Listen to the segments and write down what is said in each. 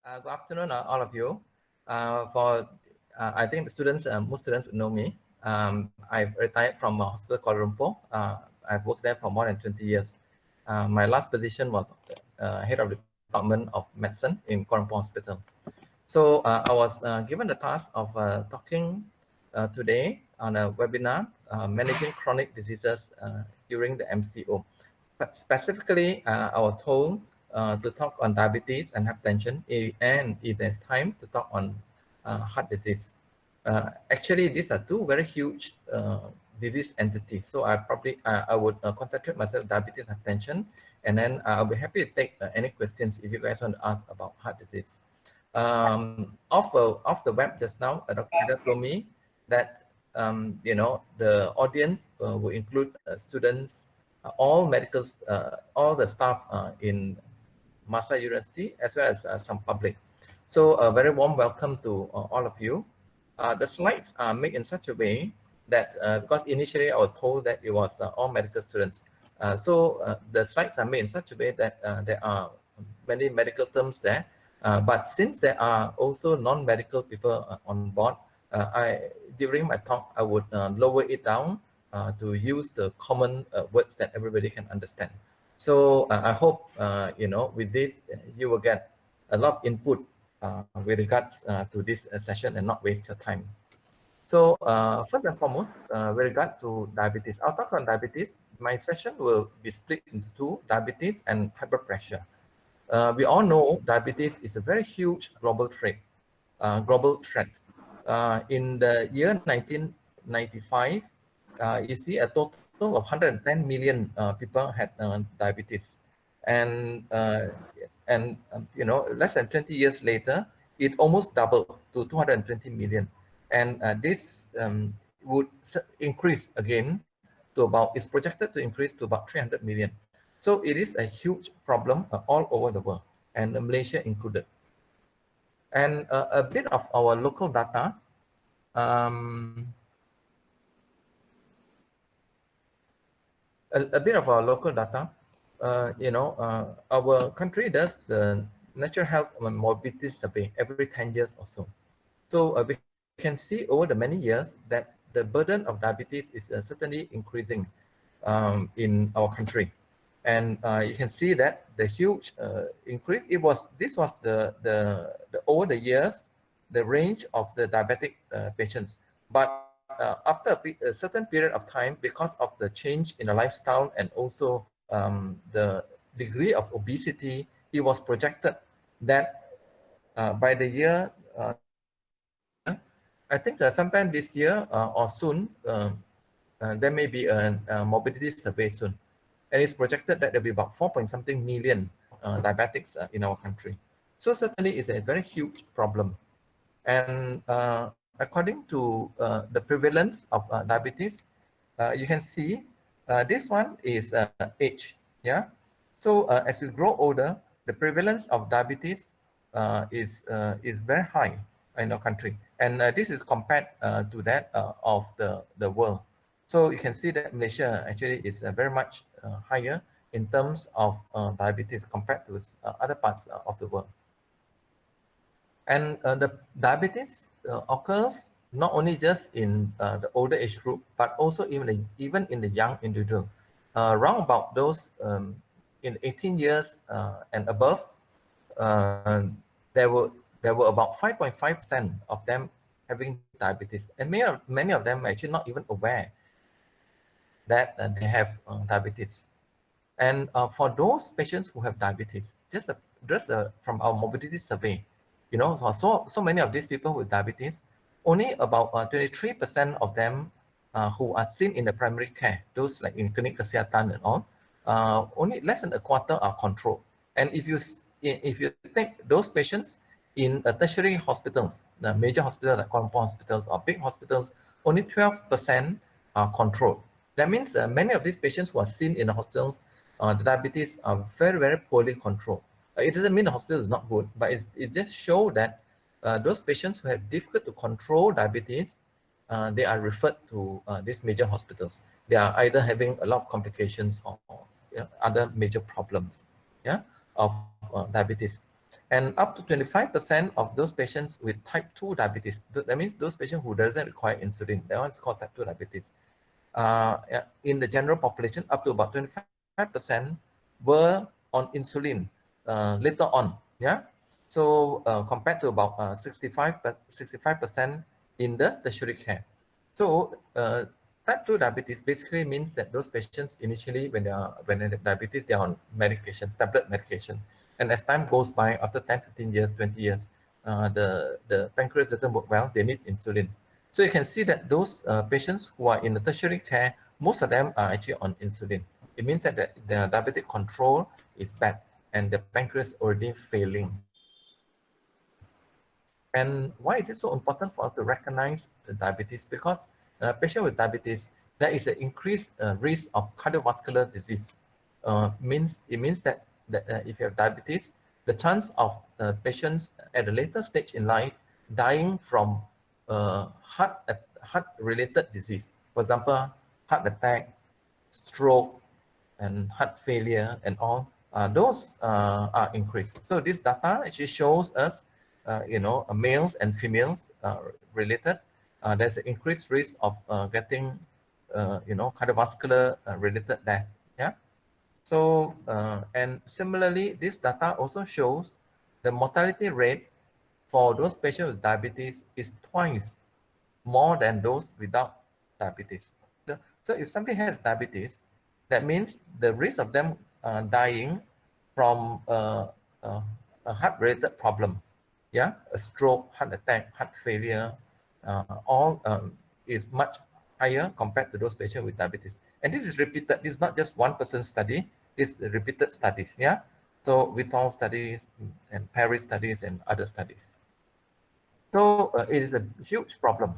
Good afternoon, all of you. I think the students, most students would know me. I've retired from Hospital Kuala Lumpur. I've worked there for more than 20 years. My last position was head of the Department of Medicine in Kuala Lumpur Hospital. So I was given the task of talking today on a webinar, Managing Chronic Diseases during the MCO. But specifically, I was told to talk on diabetes and hypertension, and if there's time, to talk on heart disease. Actually, these are two very huge disease entities. So I would concentrate myself on diabetes and hypertension, and then I'll be happy to take any questions if you guys want to ask about heart disease. Off the web just now, Dr. Ida told me that the audience will include students, all medicals, all the staff in MAHSA University, as well as some public. So a very warm welcome to all of you. The slides are made in such a way that because initially I was told that it was all medical students. So the slides are made in such a way that there are many medical terms there. But since there are also non-medical people on board, during my talk, I would lower it down to use the common words that everybody can understand. So I hope, with this, you will get a lot of input with regards to this session and not waste your time. So first and foremost, with regards to diabetes, I'll talk on diabetes. My session will be split into two, diabetes and hyperpressure. We all know diabetes is a very huge global threat. In the year 1995, you see a total of 110 million people had diabetes, and less than 20 years later, it almost doubled to 220 million, and this would increase again to about, it's projected to increase to about 300 million. So it is a huge problem all over the world, and Malaysia included. And a bit of our local data. A bit of our local data. Our country does the Natural Health and Morbidity Survey every 10 years or so. So we can see over the many years that the burden of diabetes is certainly increasing in our country. And you can see that the huge increase, this was the over the years, the range of the diabetic patients. But after a certain period of time, because of the change in the lifestyle and also the degree of obesity, it was projected that by the year, I think sometime this year or soon, there may be a morbidity survey soon. And it's projected that there'll be about 4-something million diabetics in our country. So certainly it's a very huge problem. And according to the prevalence of diabetes, you can see this one is age. Yeah. So as we grow older, the prevalence of diabetes is very high in our country, and this is compared to that of the world. So you can see that Malaysia actually is very much higher in terms of diabetes compared to other parts of the world. And the diabetes occurs not only just in the older age group, but also even in the young individual. Around about those in 18 years and above, there were about 5.5% of them having diabetes, and many of them are actually not even aware that they have diabetes. And for those patients who have diabetes, just from our morbidity survey, so many of these people with diabetes, only about 23% of them who are seen in the primary care, those like in clinic kesihatan and all, only less than a quarter are controlled. And if you take those patients in tertiary hospitals, the major hospitals like Kuala Lumpur hospitals or big hospitals, only 12% are controlled. That means many of these patients who are seen in the hospitals, the diabetes are very, very poorly controlled. It doesn't mean the hospital is not good, but it just shows that those patients who have difficult to control diabetes, they are referred to these major hospitals. They are either having a lot of complications or other major problems, yeah, of diabetes. And up to 25% of those patients with type 2 diabetes, that means those patients who doesn't require insulin, that one's called type 2 diabetes. In the general population, up to about 25% were on insulin later on, yeah? So compared to about 65% in the tertiary care. So type 2 diabetes basically means that those patients initially when they have diabetes, they are on medication, tablet medication. And as time goes by, after 10, 15 years, 20 years, the pancreas doesn't work well, they need insulin. So you can see that those patients who are in the tertiary care, most of them are actually on insulin. It means that the diabetic control is bad and the pancreas already failing. And why is it so important for us to recognize the diabetes? Because patient with diabetes, there is an increased risk of cardiovascular disease. It means that if you have diabetes, the chance of patients at a later stage in life dying from heart-related disease, for example, heart attack, stroke, and heart failure, and all those are increased. So this data actually shows us, males and females related. There's an increased risk of getting, cardiovascular related death. Yeah. So and similarly, this data also shows the mortality rate for those patients with diabetes is twice more than those without diabetes. So if somebody has diabetes, that means the risk of them dying from a heart-related problem, yeah, a stroke, heart attack, heart failure, all is much higher compared to those patients with diabetes. And this is repeated. This is not just one person study. This is repeated studies, yeah. So Whitall studies and Paris studies and other studies. So it is a huge problem.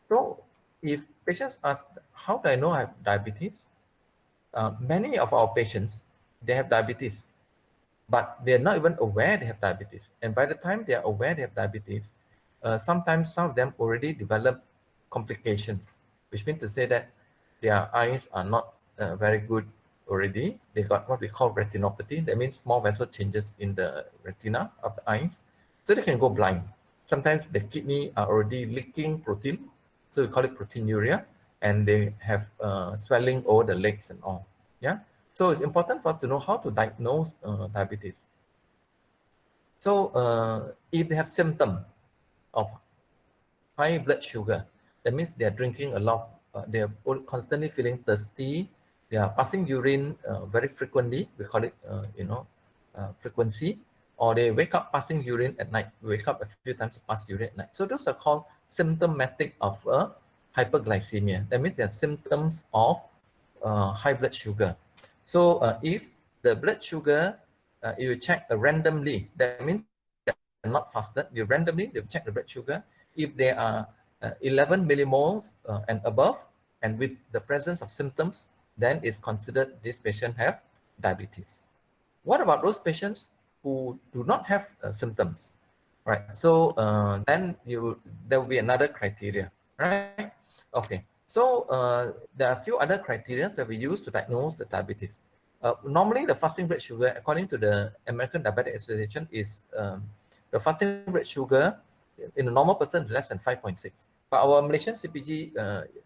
So if patients ask, how do I know I have diabetes? Many of our patients, they have diabetes, but they're not even aware they have diabetes. And by the time they are aware they have diabetes, sometimes some of them already develop complications, which means to say that their eyes are not very good already. They got what we call retinopathy. That means small vessel changes in the retina of the eyes. So they can go blind. Sometimes the kidney are already leaking protein. So we call it proteinuria. And they have swelling over the legs and all. Yeah. So it's important for us to know how to diagnose diabetes. So if they have symptoms of high blood sugar, that means they are drinking a lot, they are constantly feeling thirsty, they are passing urine very frequently, we call it, frequency, or they wake up passing urine at night, wake up a few times to pass urine at night. So those are called symptomatic of hyperglycemia. That means they have symptoms of high blood sugar. So if the blood sugar, you check randomly, that means they're not fasted, you randomly, they check the blood sugar. If they are 11 millimoles and above, and with the presence of symptoms, then it's considered this patient have diabetes. What about those patients who do not have symptoms? Right. So then there will be another criteria, right? Okay. So there are a few other criteria that we use to diagnose the diabetes. Normally, the fasting blood sugar, according to the American Diabetic Association, is the fasting blood sugar in a normal person is less than 5.6. But our Malaysian CPG,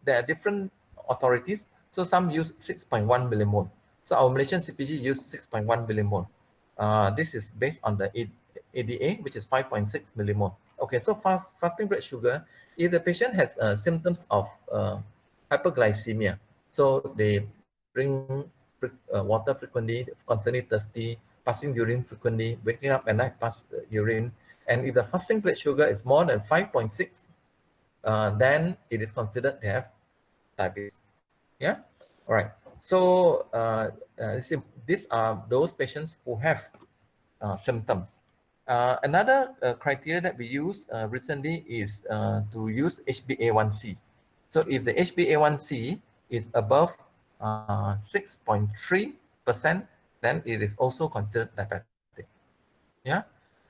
there are different authorities. So some use 6.1 millimole. So our Malaysian CPG use 6.1 millimole. This is based on the ADA, which is 5.6 millimole. Okay, so fasting blood sugar, if the patient has symptoms of hyperglycemia, so they drink water frequently, constantly thirsty, passing urine frequently, waking up at night, pass urine, and if the fasting blood sugar is more than 5.6, then it is considered to have diabetes. Yeah, all right. So these are those patients who have symptoms. Another criteria that we use recently is to use HbA1c. So if the HbA1c is above 6.3%, then it is also considered diabetic. Yeah.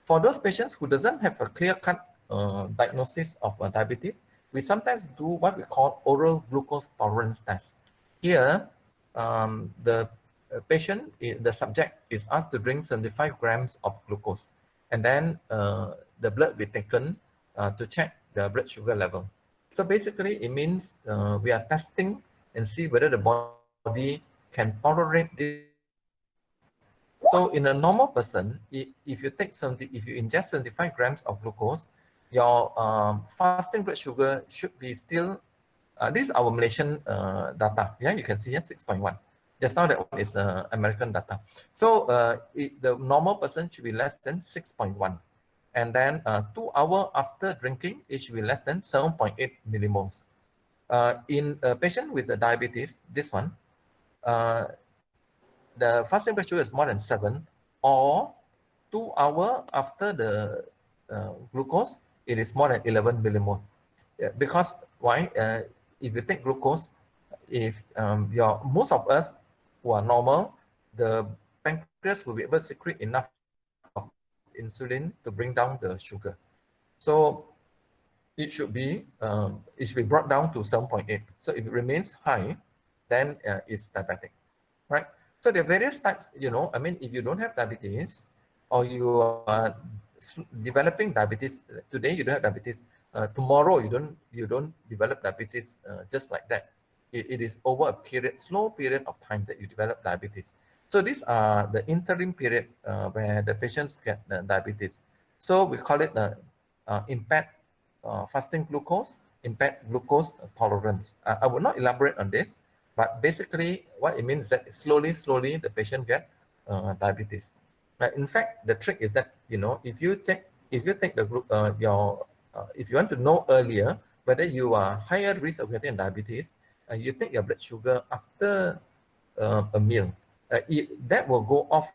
For those patients who doesn't have a clear-cut diagnosis of diabetes, we sometimes do what we call oral glucose tolerance test. Here, the patient, the subject is asked to drink 75 grams of glucose. and then the blood will be taken to check the blood sugar level. So basically, it means we are testing and see whether the body can tolerate this sugar. So in a normal person, if you ingest 75 grams of glucose, your fasting blood sugar should be still. This is our Malaysian data. Yeah, you can see here 6.1. Just now that one is American data. So the normal person should be less than 6.1. And then 2 hours after drinking, it should be less than 7.8 millimoles. In a patient with the diabetes, this one, the fasting blood sugar is more than 7, or 2 hours after the glucose, it is more than 11 millimole. Yeah, because why? If you take glucose, if most of us who are normal, the pancreas will be able to secrete enough of insulin to bring down the sugar. So it should be brought down to 7.8. So if it remains high, then it's diabetic, right? So there are various types. I mean, if you don't have diabetes, or you are developing diabetes today, you don't have diabetes. Tomorrow you don't develop diabetes just like that. It is over a slow period of time that you develop diabetes. So these are the interim period where the patients get diabetes. So we call it impaired fasting glucose, impaired glucose tolerance. I will not elaborate on this, but basically what it means is that slowly the patient get diabetes. In fact, the trick is that if you take the group if you want to know earlier whether you are higher risk of getting diabetes, you take your blood sugar after a meal. That will go off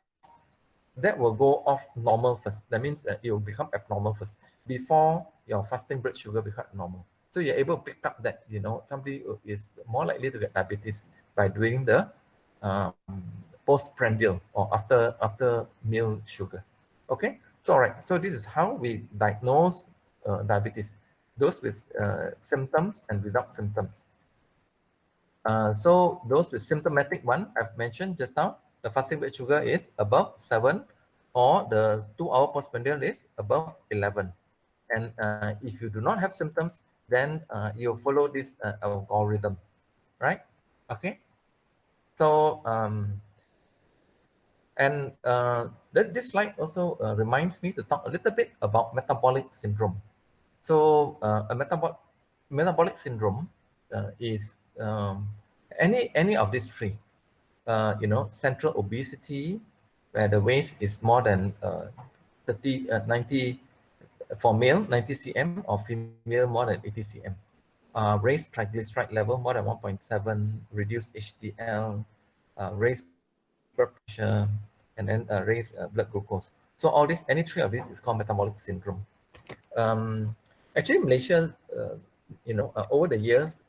normal first. That means it will become abnormal first before your fasting blood sugar become normal. So you're able to pick up that somebody is more likely to get diabetes by doing the postprandial or after meal sugar. Okay, so all right. So this is how we diagnose diabetes: those with symptoms and without symptoms. So those with symptomatic one I've mentioned just now, the fasting blood sugar is above 7, or the 2-hour postprandial is above 11. And if you do not have symptoms, then you follow this algorithm, right? Okay. So this slide also reminds me to talk a little bit about metabolic syndrome. So a metabolic syndrome is any of these three. Central obesity, where the waist is more than 90 for male 90 cm, or female more than 80 cm. Raised triglyceride level more than 1.7, reduced HDL, raised blood pressure, and then raised blood glucose. So all this, any three of these is called metabolic syndrome. Actually, Malaysia, over the years,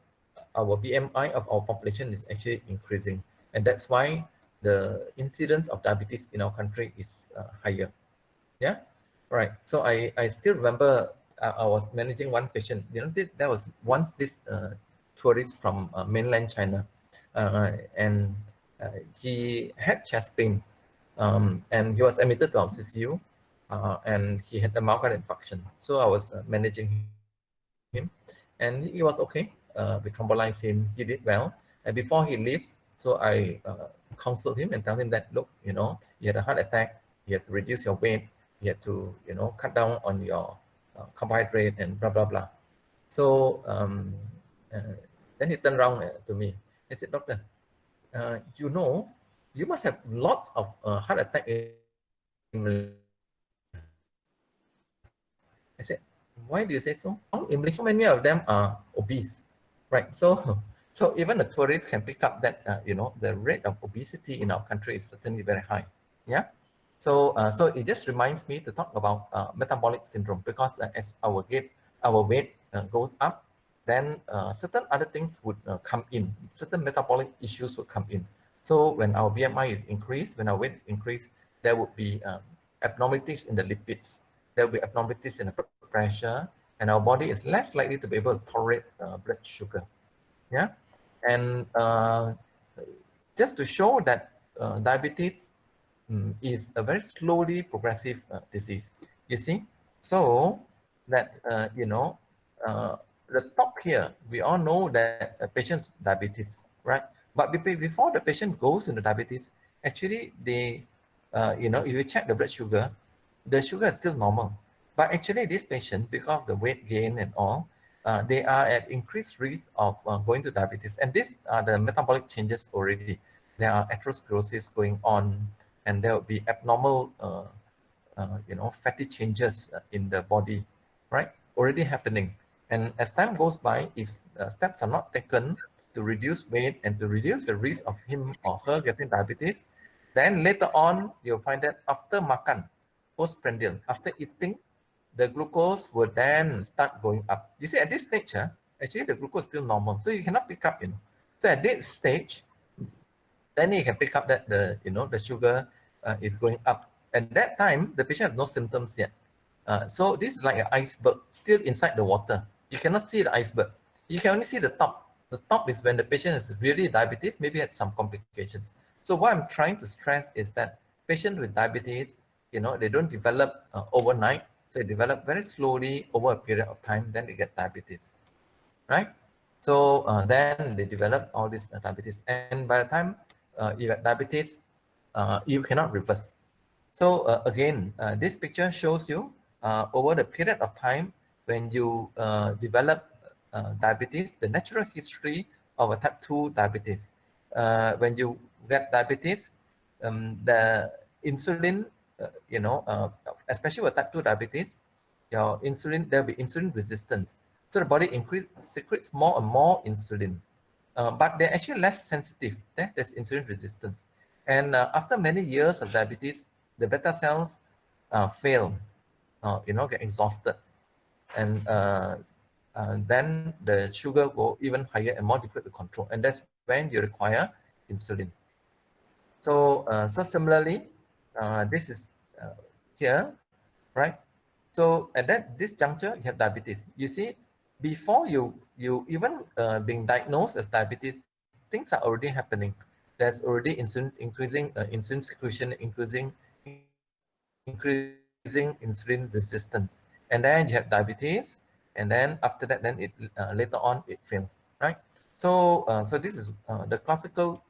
our BMI of our population is actually increasing, and that's why the incidence of diabetes in our country is higher. Yeah, right. So I still remember I was managing one patient. There was once this tourist from mainland China, and he had chest pain, and he was admitted to our CCU, and he had a myocardial infarction. So I was managing him, and he was okay. We thrombolized him. He did well, and before he leaves, so I counseled him and tell him that, look, you had a heart attack. You have to reduce your weight. You have to, cut down on your carbohydrate and blah blah blah. So then he turned around to me and said, doctor, you must have lots of heart attack in Malaysia. I said, why do you say so? In Malaysia, many of them are obese, right? So even the tourists can pick up that the rate of obesity in our country is certainly very high. Yeah. So it just reminds me to talk about metabolic syndrome, because as our weight goes up, then certain other things would come in. Certain metabolic issues would come in. So when our BMI is increased, when our weight is increased, there would be abnormalities in the lipids. There will be abnormalities in the blood pressure, and our body is less likely to be able to tolerate blood sugar. Yeah, and just to show that diabetes is a very slowly progressive disease. You see, so that the top here, we all know that a patient's diabetes, right? But before the patient goes into diabetes, actually they, if you check the blood sugar, the sugar is still normal. But actually this patient, because of the weight gain and all, they are at increased risk of going to diabetes. And these are the metabolic changes already. There are atherosclerosis going on, and there will be abnormal, fatty changes in the body, right? Already happening. And as time goes by, if steps are not taken to reduce weight and to reduce the risk of him or her getting diabetes, then later on, you'll find that after makan, postprandial, after eating, the glucose will then start going up. You see, at this stage, actually the glucose is still normal, so you cannot pick up, So at this stage, then you can pick up that the sugar is going up. At that time, the patient has no symptoms yet. So this is like an iceberg still inside the water. You cannot see the iceberg. You can only see the top. The top is when the patient is really diabetes, maybe had some complications. So what I'm trying to stress is that patients with diabetes, they don't develop overnight. So they develop very slowly over a period of time, then they get diabetes, right? So then they develop all this diabetes. And by the time you get diabetes, you cannot reverse. So again, this picture shows you over the period of time when you develop diabetes, the natural history of a type 2 diabetes. When you get diabetes, the insulin, especially with type 2 diabetes, your insulin, there'll be insulin resistance. So the body secretes more and more insulin, but they're actually less sensitive. There's insulin resistance. And after many years of diabetes, the beta cells fail, get exhausted. And then the sugar go even higher and more difficult to control. And that's when you require insulin. So, so similarly, this is here, right? So at this juncture, you have diabetes. You see, before you even being diagnosed as diabetes, things are already happening. There's already increasing insulin secretion, increasing insulin resistance, and then you have diabetes, and then after that, then it later on it fails, right? So so this is the classical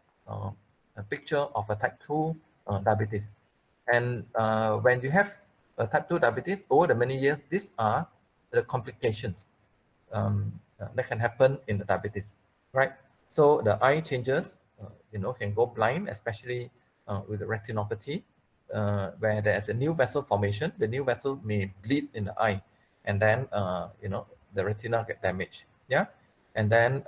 picture of a type 2 diabetes. And when you have a type 2 diabetes over the many years, these are the complications that can happen in the diabetes, right? So the eye changes, can go blind, especially with the retinopathy, where there's a new vessel formation. The new vessel may bleed in the eye, and then the retina get damaged. Yeah, and then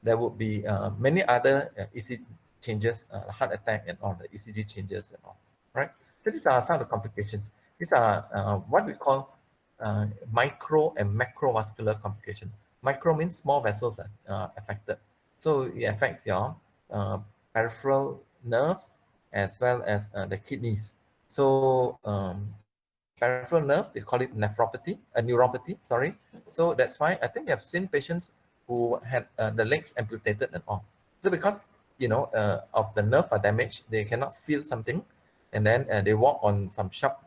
there would be many other ECG changes, heart attack, and all the ECG changes and all. Right. So these are some of the complications. These are what we call micro and macrovascular complication. Micro means small vessels are affected. So it affects your peripheral nerves as well as the kidneys. So peripheral nerves, they call it neuropathy, sorry. So that's why I think I've seen patients who had the legs amputated and all. So because, of the nerve are damaged, they cannot feel something, and then they walk on some sharp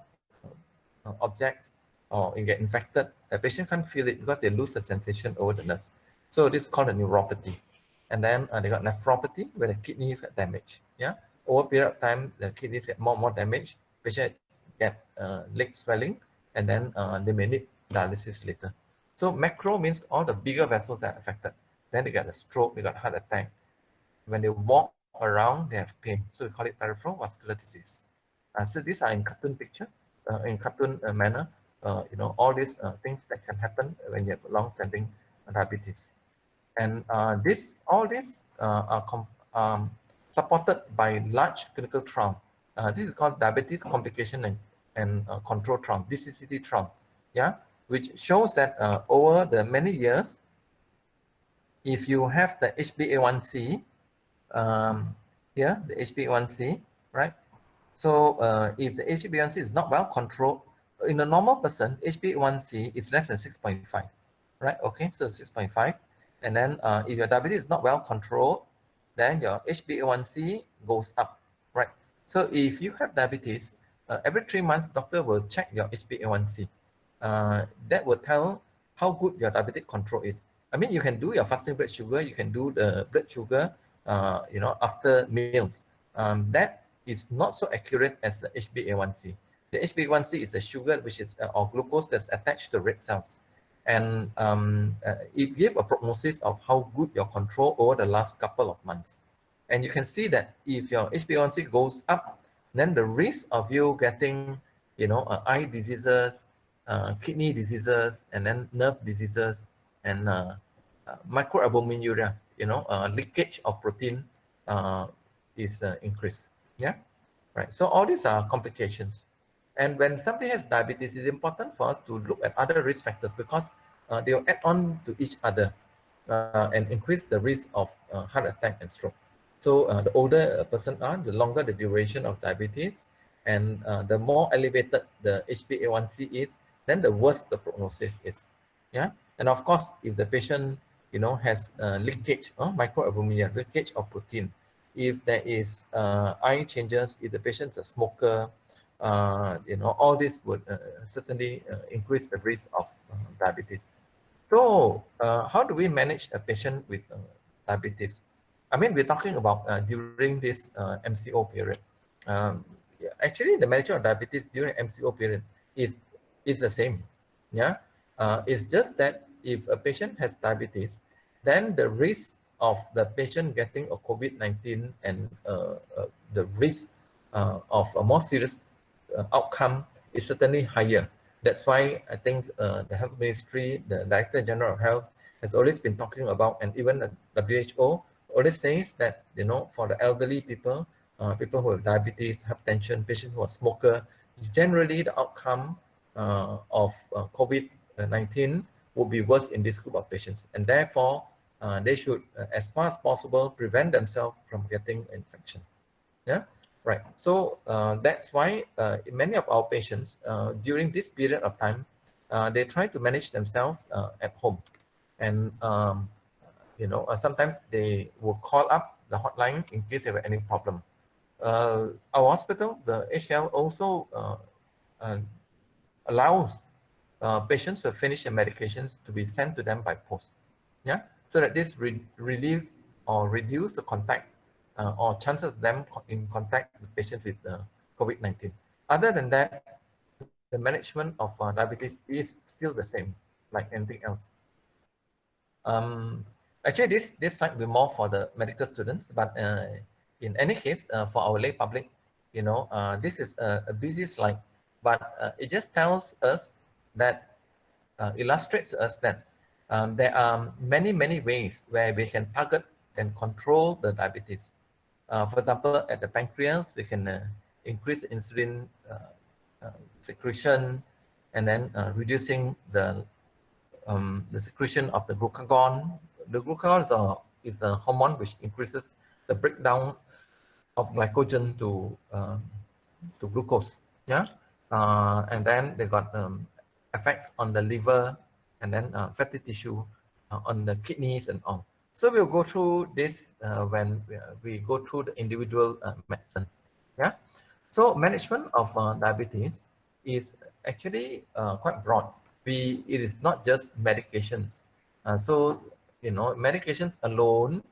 objects or you get infected. The patient can't feel it because they lose the sensation over the nerves. So this is called a neuropathy. And then they got nephropathy where the kidneys get damaged. Yeah, over a period of time, the kidneys get more and more damaged. Patient get leg swelling, and then they may need dialysis later. So macro means all the bigger vessels are affected. Then they get a stroke, they got heart attack. When they walk around, they have pain. So we call it peripheral vascular disease. So these are in cartoon picture, in cartoon manner. All these things that can happen when you have long-standing diabetes. And all these are supported by large clinical trial. This is called diabetes complication and control trial, DCCT trial, yeah, which shows that over the many years, if you have the HbA1c, here the HbA1c, right? So if the HbA1c is not well controlled, in a normal person, HbA1c is less than 6.5, right? Okay, so 6.5. And then if your diabetes is not well controlled, then your HbA1c goes up, right? So if you have diabetes, every 3 months, doctor will check your HbA1c. That will tell how good your diabetic control is. I mean, you can do your fasting blood sugar, you can do the blood sugar, after meals. That is not so accurate as the HbA1c. The HbA1c is a sugar which is or glucose that's attached to red cells, and it gives a prognosis of how good your control over the last couple of months. And you can see that if your HbA1c goes up, then the risk of you getting, eye diseases, kidney diseases, and then nerve diseases, and microalbuminuria, leakage of protein is increased. Yeah, right. So all these are complications. And when somebody has diabetes, it's important for us to look at other risk factors, because they will add on to each other and increase the risk of heart attack and stroke. So the older a person are, the longer the duration of diabetes, and the more elevated the HbA1c is, then the worse the prognosis is. Yeah, and of course, if the patient has leakage or microalbuminuria, leakage of protein, if there is eye changes, if the patient's a smoker, all this would certainly increase the risk of diabetes. So how do we manage a patient with diabetes? I mean, we're talking about during this MCO period. Actually, the management of diabetes during MCO period is the same. Yeah, it's just that if a patient has diabetes, then the risk of the patient getting a COVID-19 and the risk of a more serious outcome is certainly higher. That's why I think the Health Ministry, the Director General of Health, has always been talking about, and even the WHO always says that, for the elderly people, people who have diabetes, hypertension, patients who are smoker, generally the outcome of COVID-19 will be worse in this group of patients. And therefore, they should, as far as possible, prevent themselves from getting infection. Yeah. Right. So that's why many of our patients during this period of time, they try to manage themselves at home. And, sometimes they will call up the hotline in case they have any problem. Our hospital, the HL, also allows patients who have finished their medications to be sent to them by post. Yeah. So that this relieve or reduce the contact or chances of them in contact with patients with COVID-19. Other than that, the management of diabetes is still the same, like anything else. Actually, this slide will be more for the medical students, but in any case, for our lay public, this is a busy slide, but it just tells us that, illustrates to us that there are many ways where we can target and control the diabetes. For example, at the pancreas, we can increase insulin secretion, and then reducing the secretion of the glucagon. The glucagon is a hormone which increases the breakdown of glycogen to glucose. Yeah, and then they got effects on the liver, and then fatty tissue on the kidneys and all. So we'll go through this when we go through the individual medicine. Yeah. So management of diabetes is actually quite broad. It is not just medications. So medications alone,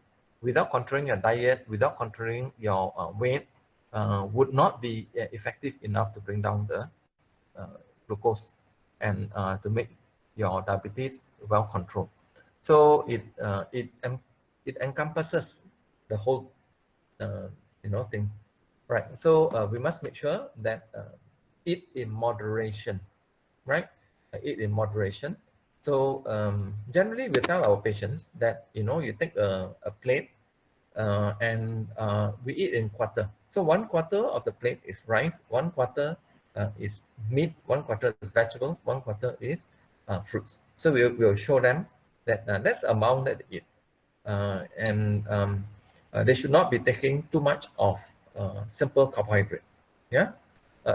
without controlling your diet, without controlling your weight, would not be effective enough to bring down the glucose and to make your diabetes well controlled. So it encompasses the whole thing, right? So we must make sure that eat in moderation, right? Eat in moderation. So generally we tell our patients that you take a plate and we eat in quarter. So 1/4 of the plate is rice, 1/4 is meat, 1/4 is vegetables, 1/4 is fruits. So we'll show them that that's the amount that they eat, and they should not be taking too much of simple carbohydrate. Yeah.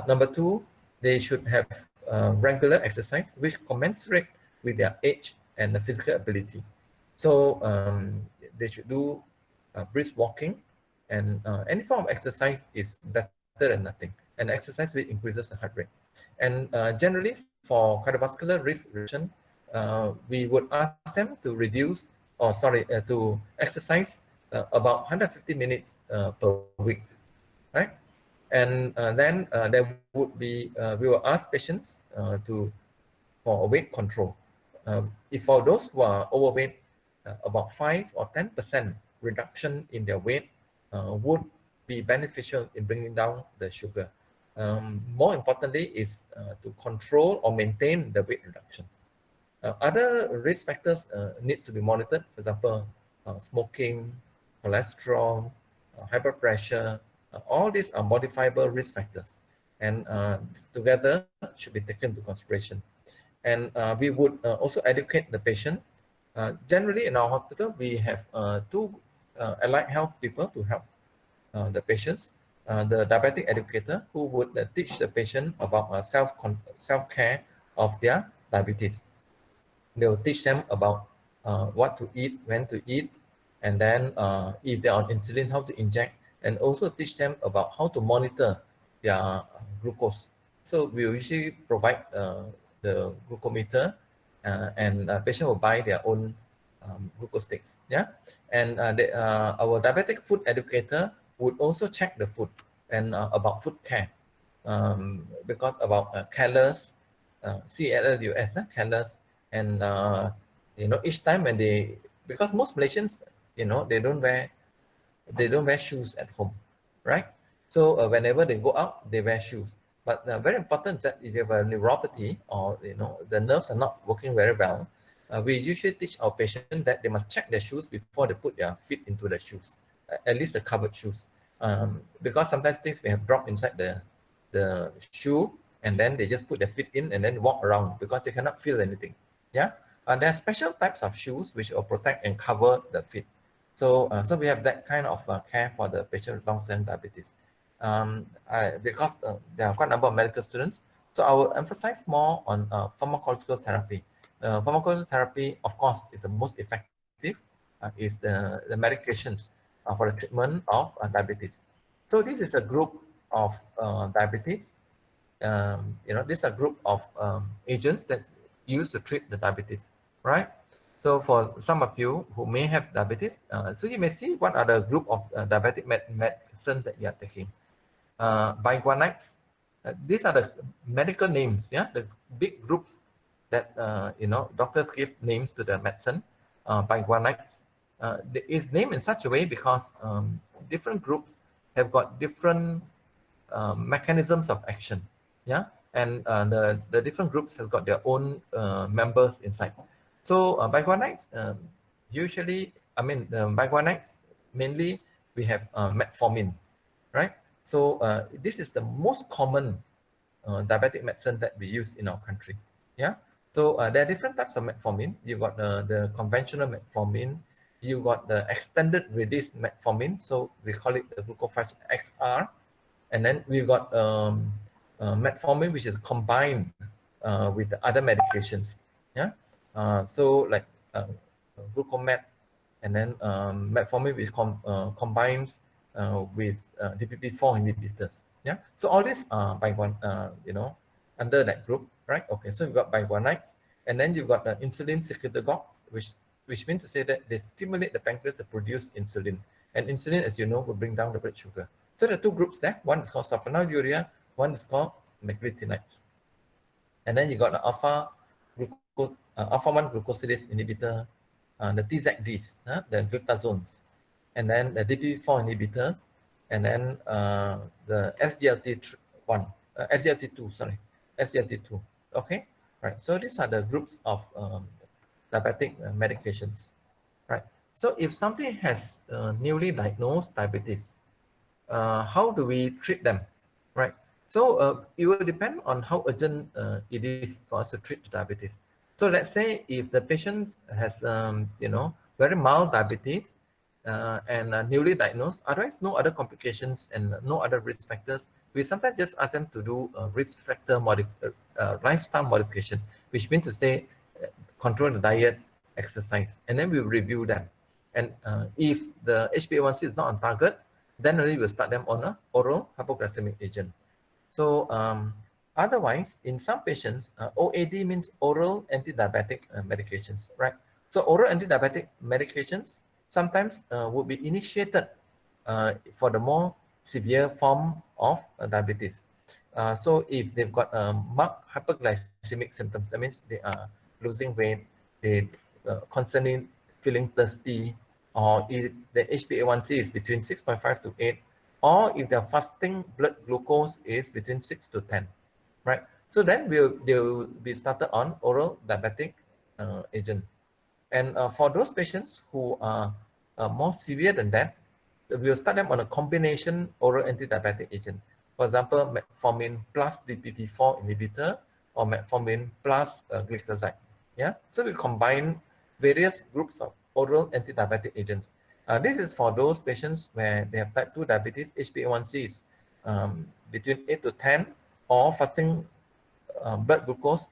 Number 2, they should have regular exercise which commensurate with their age and the physical ability. So they should do brisk walking, and any form of exercise is better than nothing. and exercise will increases the heart rate. And generally for cardiovascular risk reduction, we would ask them to reduce, to exercise about 150 minutes per week, right? And then there would be, we will ask patients for a weight control. If for those who are overweight, about 5 or 10% reduction in their weight would be beneficial in bringing down the sugar. More importantly is to control or maintain the weight reduction. Other risk factors needs to be monitored, for example, smoking, cholesterol, high blood pressure, all these are modifiable risk factors, and together should be taken into consideration. And we would also educate the patient. Generally in our hospital, we have two allied health people to help the patients. The diabetic educator who would teach the patient about self-care of their diabetes. They will teach them about what to eat, when to eat, and then if they're on insulin, how to inject, and also teach them about how to monitor their glucose. So we usually provide the glucometer, and patient will buy their own glucose sticks. Yeah, and our diabetic food educator would also check the food and about food care, because about callus, CLUS, callus, and you know, each time when they, because most Malaysians, you know, they don't wear shoes at home, right? So whenever they go out, they wear shoes. But very important that if you have a neuropathy, or you know, the nerves are not working very well, we usually teach our patient that they must check their shoes before they put their feet into the shoes, at least the covered shoes, because sometimes things may have dropped inside the shoe, and then they just put their feet in and then walk around because they cannot feel anything. Yeah, there are special types of shoes which will protect and cover the feet. So, so we have that kind of care for the patient with long-standing diabetes. Because there are quite a number of medical students, so I will emphasize more on pharmacological therapy. Pharmacological therapy, of course, is the most effective, is the medications for the treatment of diabetes. So this is a group of diabetes. You know, this is a group of agents that's used to treat the diabetes, right? So for some of you who may have diabetes, so you may see what are the group of diabetic medicine that you are taking. Biguanides, these are the medical names, yeah, the big groups that you know, doctors give names to the medicine. Biguanides is named in such a way because different groups have got different mechanisms of action, yeah, and the different groups have got their own members inside. So biguanides, usually, I mean, biguanides, mainly we have metformin, right? So this is the most common diabetic medicine that we use in our country. Yeah. So there are different types of metformin. You got the conventional metformin. You got the extended release metformin. So we call it the glucophage XR. And then we've got metformin, which is combined with the other medications. Yeah. So like glucomet, and then metformin, which combines with Dpp-4 inhibitors. Yeah. So all these are by one, you know, under that group, right? Okay. So you've got biguanides, and then you've got the insulin secretagogues, which means to say that they stimulate the pancreas to produce insulin, and insulin, as you know, will bring down the blood sugar. So there are two groups there. One is called sulfonylurea, one is called meglitinides. And then you got the alpha-1 glucosidase inhibitor, the TZDs, the glutazones, and then the Dpp-4 inhibitors, and then the SGLT2. Okay, right. So these are the groups of diabetic medications, right? So if somebody has newly diagnosed diabetes, how do we treat them, right? So it will depend on how urgent it is for us to treat the diabetes. So let's say if the patient has, you know, very mild diabetes and newly diagnosed, otherwise no other complications and no other risk factors, we sometimes just ask them to do risk factor lifestyle modification, which means to say control the diet, exercise, and then we review them. And if the HbA1c is not on target, then only we'll start them on an oral hypoglycemic agent. So otherwise, in some patients, OAD means oral anti-diabetic medications, right? So oral anti-diabetic medications sometimes would be initiated for the more severe form of diabetes. So if they've got marked hyperglycemic symptoms, that means they are losing weight, they constantly feeling thirsty, or if the HbA1c is between 6.5 to 8, or if their fasting blood glucose is between 6 to 10, right? So then they'll be started on oral diabetic agent. And for those patients who are more severe than that, we'll start them on a combination oral anti-diabetic agent. For example, metformin plus Dpp-4 inhibitor, or metformin plus glycoside. Yeah, so we combine various groups of oral anti-diabetic agents. This is for those patients where they have type 2 diabetes, HbA1c is between 8 to 10, or fasting blood glucose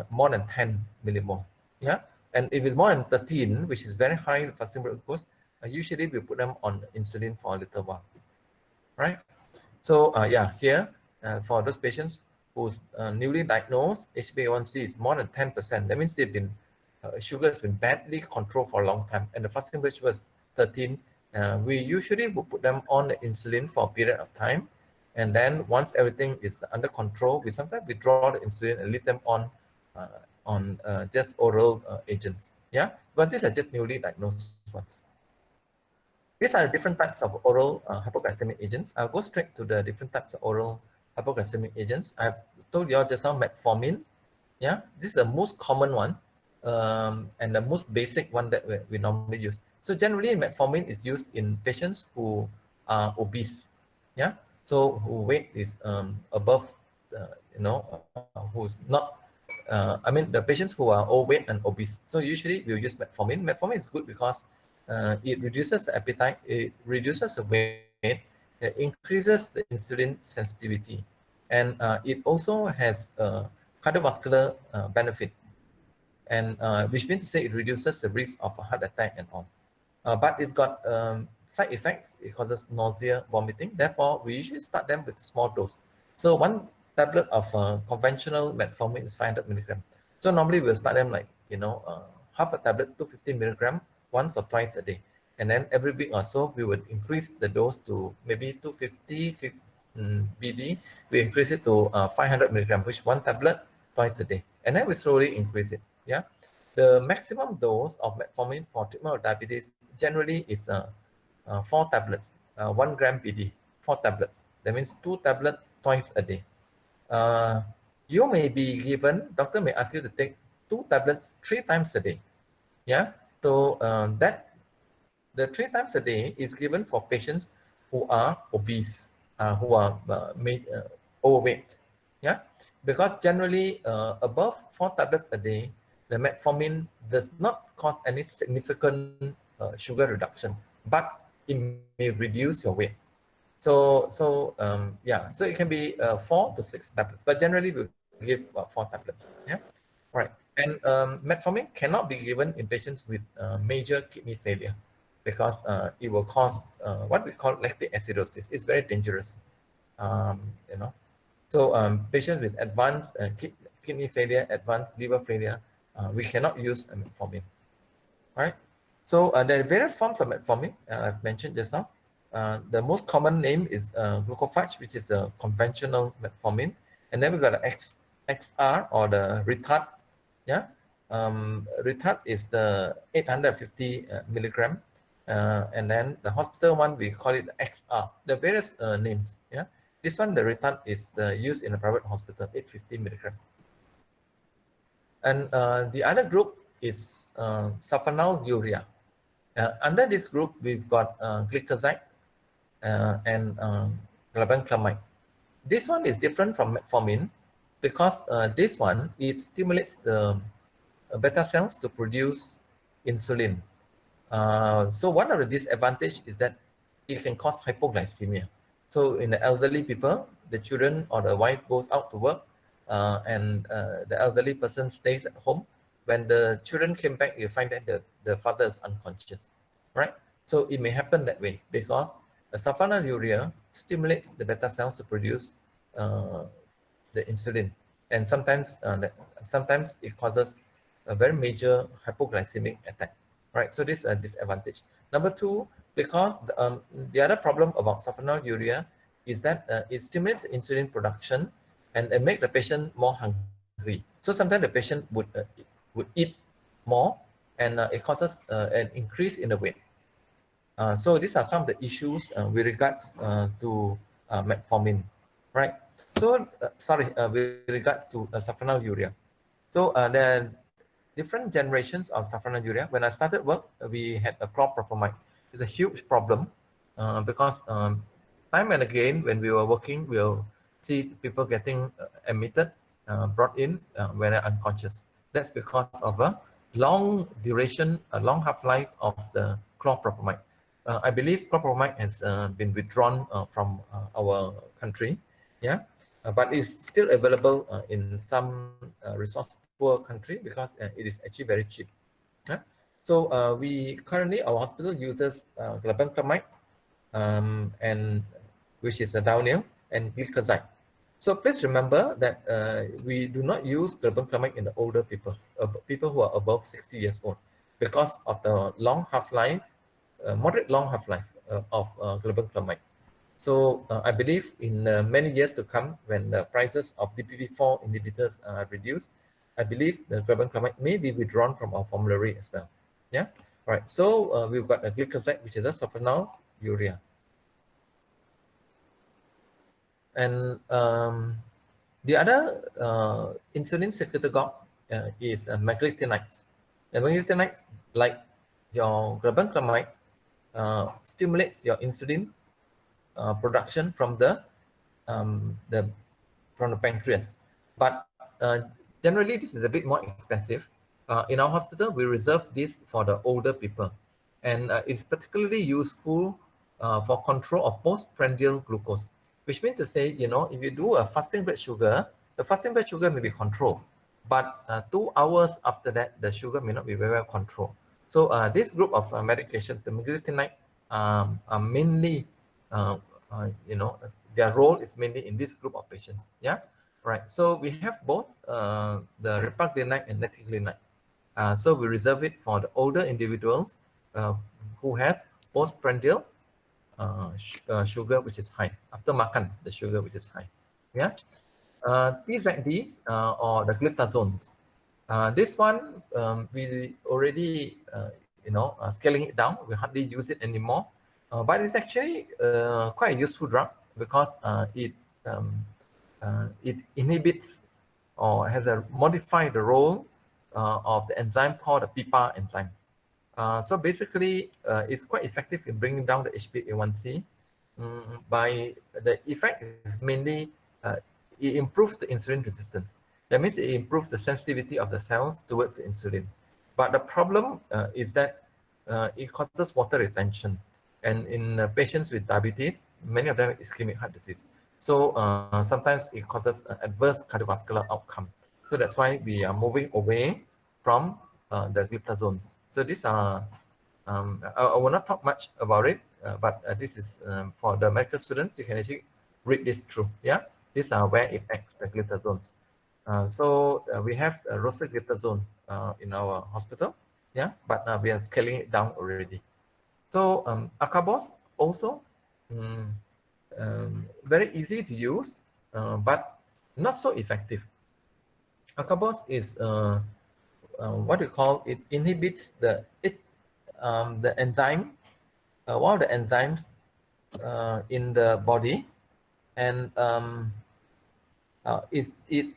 more than 10 millimole. Yeah, and if it's more than 13, which is very high fasting blood glucose, usually we put them on insulin for a little while, right? So yeah, here for those patients who's newly diagnosed, HbA1c is more than 10%. That means they've been sugar has been badly controlled for a long time, and the fasting blood sugar was 13. We usually will put them on the insulin for a period of time, and then once everything is under control, we sometimes withdraw the insulin and leave them on just oral agents. Yeah, but these are just newly diagnosed ones. These are the different types of oral hypoglycemic agents. I'll go straight to the different types of oral hypoglycemic agents. I've told you all just now metformin. Yeah, this is the most common one and the most basic one that we normally use. So generally, metformin is used in patients who are obese. Yeah, so who weight is above, who's not. I mean, the patients who are overweight and obese. So usually we'll use metformin. Metformin is good because it reduces the appetite, it reduces the weight, it increases the insulin sensitivity, and it also has cardiovascular benefit, and which means to say it reduces the risk of a heart attack and all. But it's got side effects. It causes nausea, vomiting. Therefore, we usually start them with small dose. So one tablet of conventional metformin is 500 milligram. So normally we'll start them like, half a tablet, 250 milligram, once or twice a day. And then every week or so, we would increase the dose to maybe 250 BD. We increase it to 500 milligram, which one tablet twice a day. And then we slowly increase it. Yeah. The maximum dose of metformin for treatment of diabetes generally is 4 tablets, 1 gram BD, 4 tablets. That means 2 tablets twice a day. You may be given, doctor may ask you to take 2 tablets 3 times a day. Yeah, so that the 3 times a day is given for patients who are obese, who are overweight. Yeah, because generally above 4 tablets a day, the metformin does not cause any significant sugar reduction, but it may reduce your weight. So yeah, so it can be 4 to 6 tablets, but generally we give 4 tablets. Yeah, right. And metformin cannot be given in patients with major kidney failure, because it will cause what we call lactic acidosis. It's very dangerous, So patients with advanced kidney failure, advanced liver failure, we cannot use metformin, right? So there are various forms of metformin I've mentioned just now. The most common name is glucophage, which is a conventional metformin, and then we've got the XR, or the retard. Yeah, retard is the 850 milligram, and then the hospital one we call it the XR. The various names. Yeah, this one, the retard, is used in a private hospital, 850 milligram. And the other group is sulfonylurea. Under this group, we've got glycoside and glabenclamide. This one is different from metformin because this one, it stimulates the beta cells to produce insulin. So one of the disadvantages is that it can cause hypoglycemia. So in the elderly people, the children or the wife goes out to work, and the elderly person stays at home. When the children came back, you find that the father is unconscious, right? So it may happen that way because the sulfonylurea stimulates the beta cells to produce the insulin, and sometimes it causes a very major hypoglycemic attack, right? So this is a disadvantage. Number two, because the other problem about sulfonylurea is that it stimulates insulin production and make the patient more hungry. So sometimes the patient would eat more, and it causes an increase in the weight. So these are some of the issues with regards to metformin, right? So with regards to sulfonylurea. So there are different generations of sulfonylurea. When I started work, we had a chlorpropamide. It's a huge problem because time and again, when we were working, we'll see people getting admitted, brought in when they're unconscious. That's because of a long duration, a long half-life of the chlorpropamide. I believe chlorpropamide has been withdrawn from our country, yeah, but it's still available in some resource poor country because it is actually very cheap. Yeah? So we currently, our hospital uses glibenclamide, and which is a downhill, and glycoside. So please remember that we do not use glibenclamide in the older people, people who are above 60 years old, because of the long half-life, moderate long half-life of glibenclamide. So I believe in many years to come, when the prices of Dpp-4 inhibitors are reduced, I believe the glibenclamide may be withdrawn from our formulary as well. Yeah, all right. So we've got a glycoside, which is a sulfonylurea. And the other insulin secretagogue is meglitinides. And meglitinides, like your glibenclamide, stimulates your insulin production from the pancreas. But generally, this is a bit more expensive. In our hospital, we reserve this for the older people, and it's particularly useful for control of postprandial glucose, which means to say, you know, if you do a fasting blood sugar, the fasting blood sugar may be controlled, but 2 hours after that, the sugar may not be very well controlled. So this group of medication, the meglitinide, are mainly, you know, their role is mainly in this group of patients. Yeah, right. So we have both the repaglinide and netilinide. So we reserve it for the older individuals who has postprandial sugar which is high, after makan, the sugar which is high. Yeah. TZDs or the glitazones. This one we already you know, scaling it down. We hardly use it anymore, but it's actually quite a useful drug because it inhibits or has a modified the role of the enzyme called the PPAR enzyme. So basically, it's quite effective in bringing down the HbA1c. By the effect is mainly it improves the insulin resistance. That means it improves the sensitivity of the cells towards the insulin. But the problem is that it causes water retention. And in patients with diabetes, many of them have ischemic heart disease. So sometimes it causes adverse cardiovascular outcome. So that's why we are moving away from the glitazones. So these are, I will not talk much about it, but this is for the medical students. You can actually read this through. Yeah, these are where it acts, the glitazones. So we have rosiglitazone in our hospital. Yeah, but we are scaling it down already. So Acarbose also very easy to use, but not so effective. Acarbose is what we call, it inhibits the enzyme, one of the enzymes in the body, and it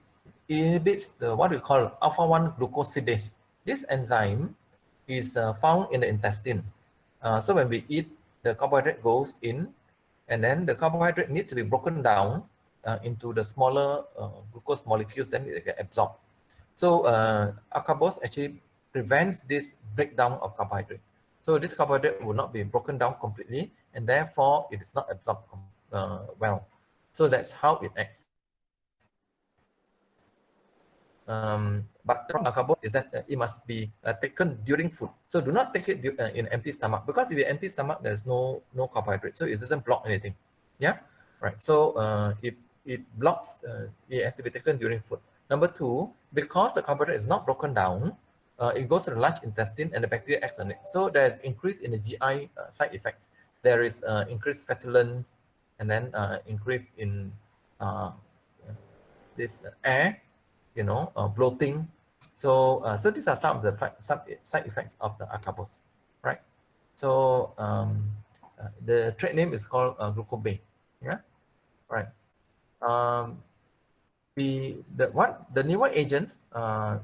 inhibits the what we call alpha-1 glucosidase. This enzyme is found in the intestine. So when we eat, the carbohydrate goes in, and then the carbohydrate needs to be broken down into the smaller glucose molecules, then it get absorbed. So Acarbose actually prevents this breakdown of carbohydrate. So this carbohydrate will not be broken down completely, and therefore it is not absorbed well. So that's how it acts. But the problem Acarbose is that it must be taken during food. So do not take it in empty stomach, because if you empty stomach, there's no carbohydrate, so it doesn't block anything. Yeah, right. So it it blocks, it has to be taken during food. Number two, because the carbohydrate is not broken down, it goes to the large intestine and the bacteria acts on it. So there's increase in the GI side effects. There is increased flatulence, and then increase in this air, bloating. So so these are some of the side effects of the Acarbose, right? So the trade name is called glucobay. Yeah, right. The newer agents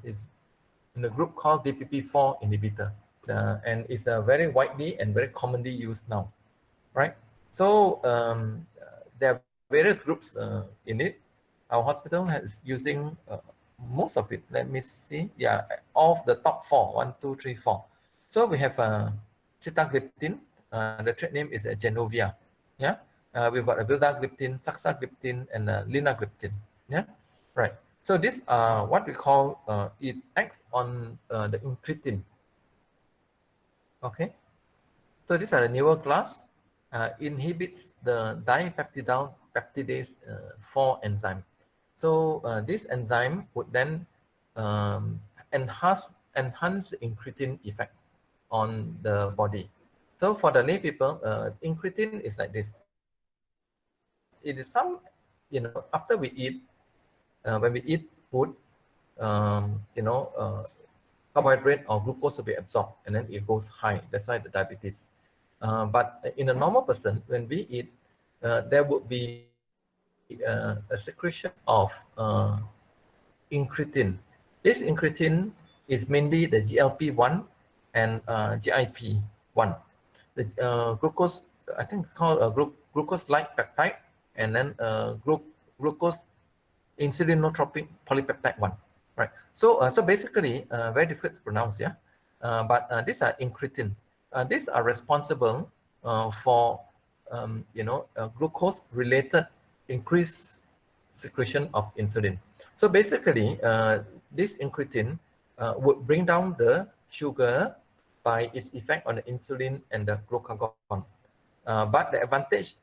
is in a group called Dpp-4 Inhibitor, and it's very widely and very commonly used now, right? So there are various groups in it. Our hospital is using most of it. Let me see. Yeah, of the top four, 1, 2, 3, 4. So we have sitagliptin. The trade name is Genovia. Yeah, we've got vildagliptin, saxagliptin, and linagliptin. Yeah, right. So this what we call it acts on the incretin. Okay. So these are the newer class. Inhibits the dipeptidase 4 enzyme. So this enzyme would then enhance incretin effect on the body. So for the lay people, incretin is like this. It is some, after we eat, when we eat food, carbohydrate or glucose will be absorbed and then it goes high. That's why the diabetes. But in a normal person, when we eat, there would be a secretion of incretin. This incretin is mainly the GLP-1 and GIP-1. The glucose, I think called glucose-like peptide, and then glucose insulinotropic polypeptide 1. Right. So so basically, very difficult to pronounce, yeah. But these are incretin. These are responsible for glucose-related increased secretion of insulin. So basically, this incretin would bring down the sugar by its effect on the insulin and the glucagon. But the advantage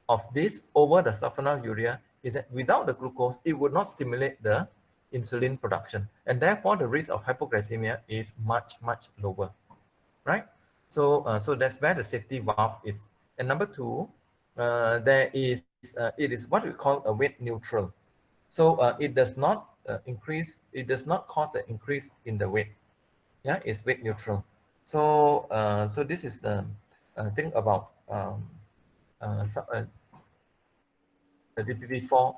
of this over the sulfonylurea is that without the glucose, it would not stimulate the insulin production, and therefore the risk of hypoglycemia is much lower, right? So so that's where the safety valve is. And number two, there is it is what we call a weight neutral. So it does not increase, it does not cause an increase in the weight. Yeah, it's weight neutral. So so this is the thing about the Dpp-4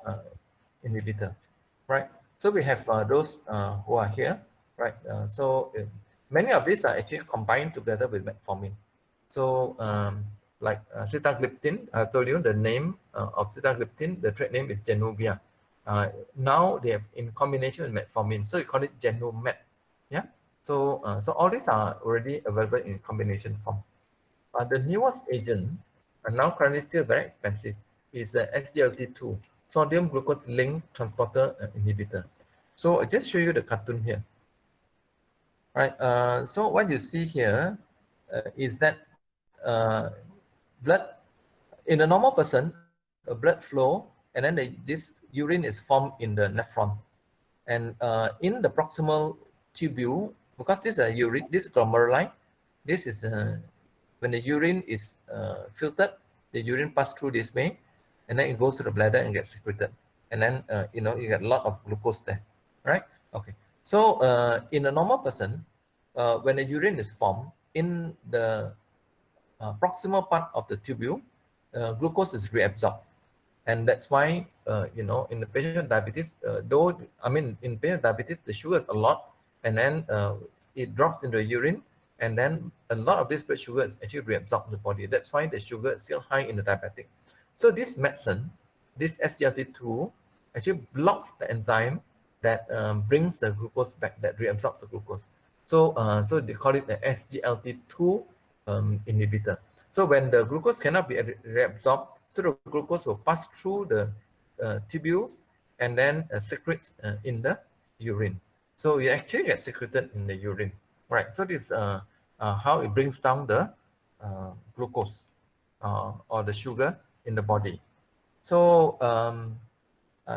inhibitor, right? So we have those who are here, right? So many of these are actually combined together with metformin. So like sitagliptin, I told you the name of sitagliptin, the trade name is Genovia. Now they have in combination with metformin, so you call it Genomet. Yeah. So so all these are already available in combination form. The newest agent, and now currently still very expensive, is the Sglt2, sodium glucose linked transporter inhibitor. So I just show you the cartoon here. All right. So what you see here is that blood in a normal person, a blood flow, and then this urine is formed in the nephron, and in the proximal tubule, because this is a urine, this is glomeruli. This is when the urine is filtered, the urine passes through this way, and then it goes to the bladder and gets secreted, and then you get a lot of glucose there, right? Okay. So in a normal person, when the urine is formed in the proximal part of the tubule, glucose is reabsorbed, and that's why in the patient with diabetes, though I mean in patient diabetes the sugar is a lot, and then it drops into the urine, and then a lot of this blood sugar is actually reabsorbed in the body. That's why the sugar is still high in the diabetic. So this medicine, this SGLT2, actually blocks the enzyme that brings the glucose back, that reabsorbs the glucose. So so they call it the Sglt2 inhibitor. So when the glucose cannot be reabsorbed, so the glucose will pass through the tubules and then secretes in the urine. So you actually get secreted in the urine, right? So this how it brings down the glucose or the sugar in the body. So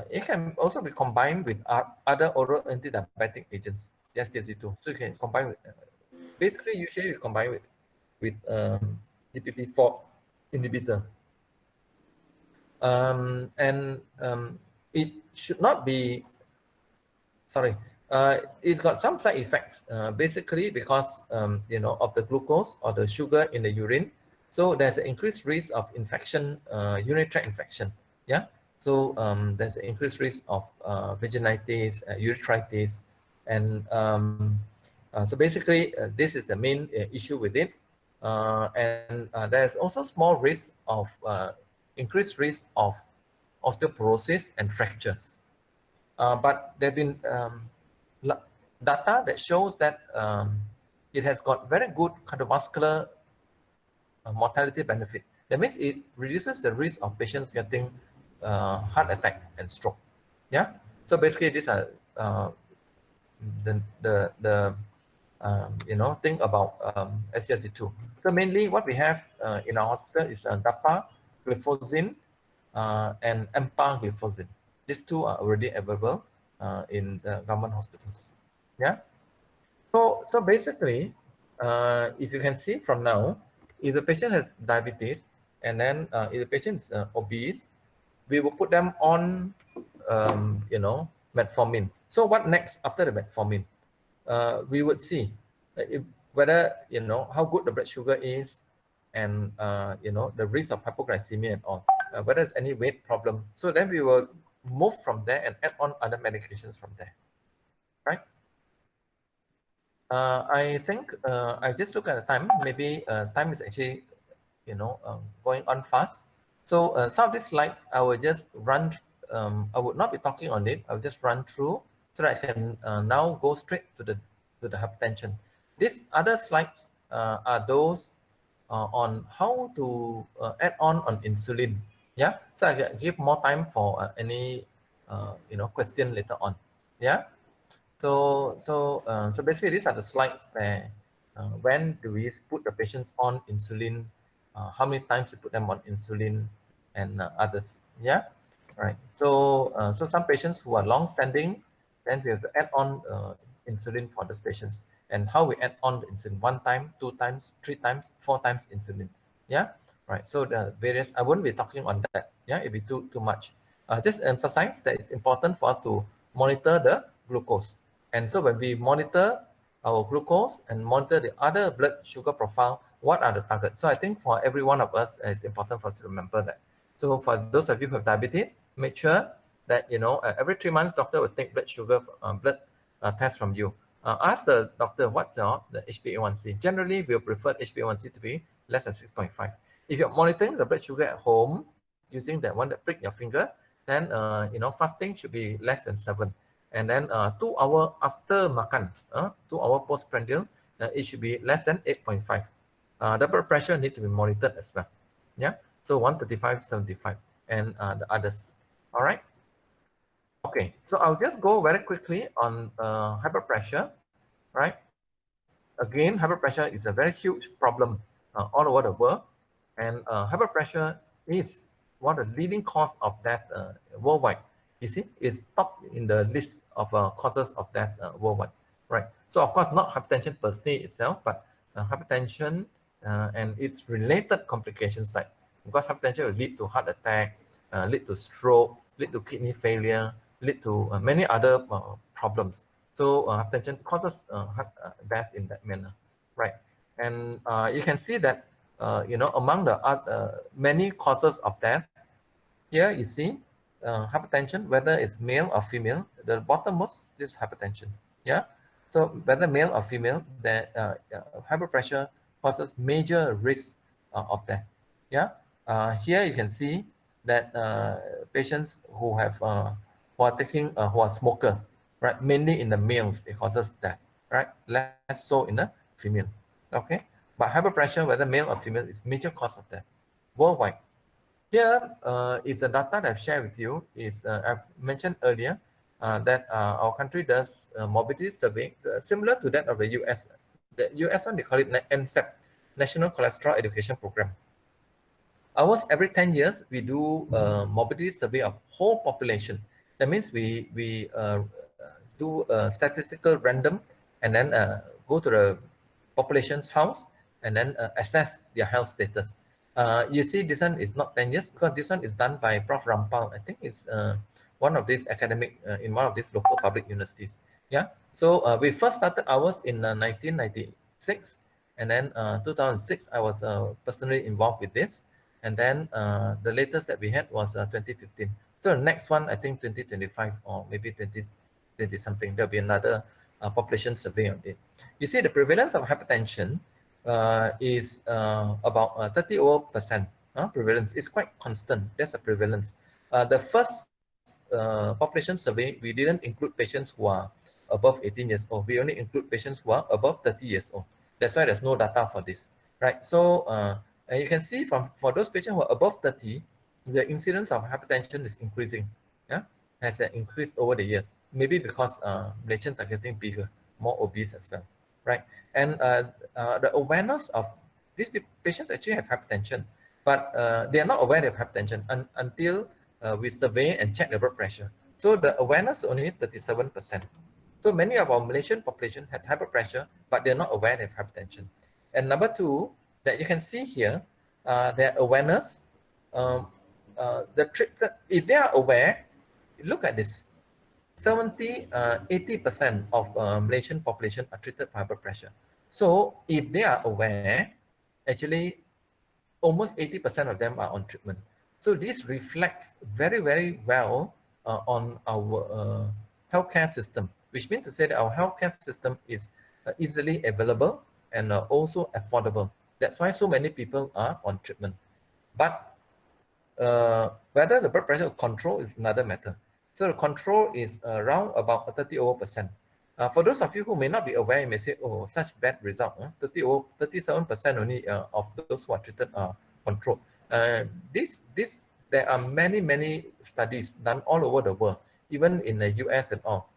it can also be combined with other oral anti-diabetic agents, Sglt2. So you can combine with, basically, usually you combine with Dpp-4 inhibitor. And it should not be, sorry, it's got some side effects, basically because, you know, of the glucose or the sugar in the urine. So there's an increased risk of infection, urinary tract infection. Yeah. So there's an increased risk of vaginitis, urethritis, and so basically this is the main issue with it. And there's also small risk of increased risk of osteoporosis and fractures. But there have been data that shows that it has got very good cardiovascular mortality benefit. That means it reduces the risk of patients getting heart attack and stroke. Yeah. So basically, these are the you know, thing about SGLT2. So mainly, what we have in our hospital is dapagliflozin and empagliflozin. These two are already available in the government hospitals. Yeah. So basically, if you can see from now, if the patient has diabetes and then if the patient is obese, we will put them on, you know, metformin. So what next after the metformin? We would see if, whether, you know, how good the blood sugar is, and you know, the risk of hypoglycemia and all, whether there's any weight problem. So then we will move from there and add on other medications from there, right? I think I just look at the time. Maybe time is actually, you know, going on fast. So some of these slides I will just run. I would not be talking on it. I'll just run through so that I can now go straight to the hypertension. These other slides are those on how to add on insulin. Yeah, so I can give more time for any you know, question later on. Yeah. So basically, these are the slides where when do we put the patients on insulin, how many times we put them on insulin, and others. Yeah, right. So so some patients who are long-standing, then we have to add on insulin for those patients. And how we add on the insulin: 1 time, 2 times, 3 times, 4 times insulin. Yeah, right. So the various, I wouldn't be talking on that. Yeah, it'd be too much. Just emphasize that it's important for us to monitor the glucose. And so when we monitor our glucose and monitor the other blood sugar profile, what are the targets? So I think for every one of us, it's important for us to remember that. So for those of you who have diabetes, make sure that, you know, every 3 months, doctor will take blood sugar blood test from you. Ask the doctor what's the HbA1c. Generally, we'll prefer HbA1c to be less than 6.5. If you're monitoring the blood sugar at home using that one that prick your finger, then you know, fasting should be less than 7. And then 2 hours after makan, 2 hours postprandial, it should be less than 8.5. The blood pressure need to be monitored as well. Yeah, so 135, 75, and the others. All right. Okay, so I'll just go very quickly on high blood pressure. Right. Again, high blood pressure is a very huge problem all over the world, and high blood pressure is one of the leading cause of death worldwide. You see, it's top in the list of causes of death worldwide, right? So of course, not hypertension per se itself, but hypertension and its related complications, like, because hypertension will lead to heart attack, lead to stroke, lead to kidney failure, lead to many other problems. So hypertension causes death in that manner, right? And you can see that you know, among the many causes of death, here you see hypertension, whether it's male or female. The bottommost is hypertension. Yeah. So whether male or female, that high blood pressure causes major risk of death. Yeah. Here you can see that patients who have who are smokers, right? Mainly in the males, it causes death, right? Less so in the female. Okay. But high blood pressure, whether male or female, is major cause of death worldwide. Here is the data that I've shared with you. Is I've mentioned earlier that our country does a morbidity survey similar to that of the US. The US one, they call it NCEP, National Cholesterol Education Program. Ours, every 10 years, we do a morbidity survey of whole population. That means we do a statistical random and then go to the population's house and then assess their health status. You see, this one is not 10 years because this one is done by Prof. Rampal. I think it's one of these academic in one of these local public universities. Yeah. So we first started ours in 1996, and then 2006 I was personally involved with this, and then the latest that we had was 2015. So the next one, I think 2025 or maybe 2020 something, there'll be another population survey on it. You see, the prevalence of hypertension is about 30% prevalence. Is quite constant. That's a prevalence. The first population survey, we didn't include patients who are above 18 years old. We only include patients who are above 30 years old. That's why there's no data for this, right? So and you can see for those patients who are above 30, the incidence of hypertension is increasing. Yeah, has increased over the years. Maybe because Malaysians are getting bigger, more obese as well, right? And the awareness of these patients actually have hypertension, but they are not aware they have hypertension until we survey and check the blood pressure. So the awareness is only 37%. So many of our Malaysian population had hyperpressure, but they're not aware they have hypertension. And number two, that you can see here, their awareness, if they are aware, look at this, 80% of Malaysian population are treated for hyperpressure. So if they are aware, actually almost 80% of them are on treatment. So this reflects very, very well on our healthcare system, which means to say that our healthcare system is easily available and also affordable. That's why so many people are on treatment. But whether the blood pressure is controlled is another matter. So the control is around about 30%. For those of you who may not be aware, you may say, oh, such bad result. 37% only of those who are treated are controlled. There are many studies done all over the world, even in the US and all.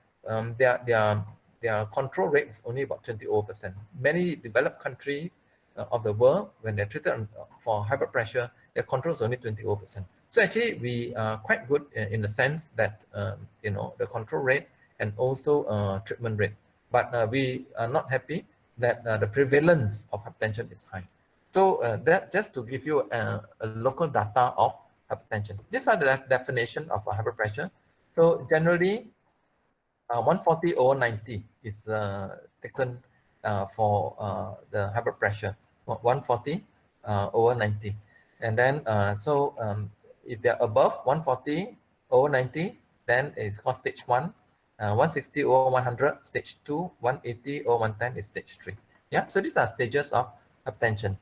Their control rate is only about 20%. Many developed countries of the world, when they're treated for hyperpressure, their control is only 20%. So actually, we are quite good in the sense that the control rate and also treatment rate. But we are not happy that the prevalence of hypertension is high. So that just to give you a local data of hypertension. These are the definition of hyperpressure. So generally, 140 over 90 is taken for the hyperpressure. 140 over 90, and then if they're above 140 over 90, then it's called stage 1. 160 over 100, stage 2. 180 over 110 is stage 3. Yeah, so these are stages of hypertension.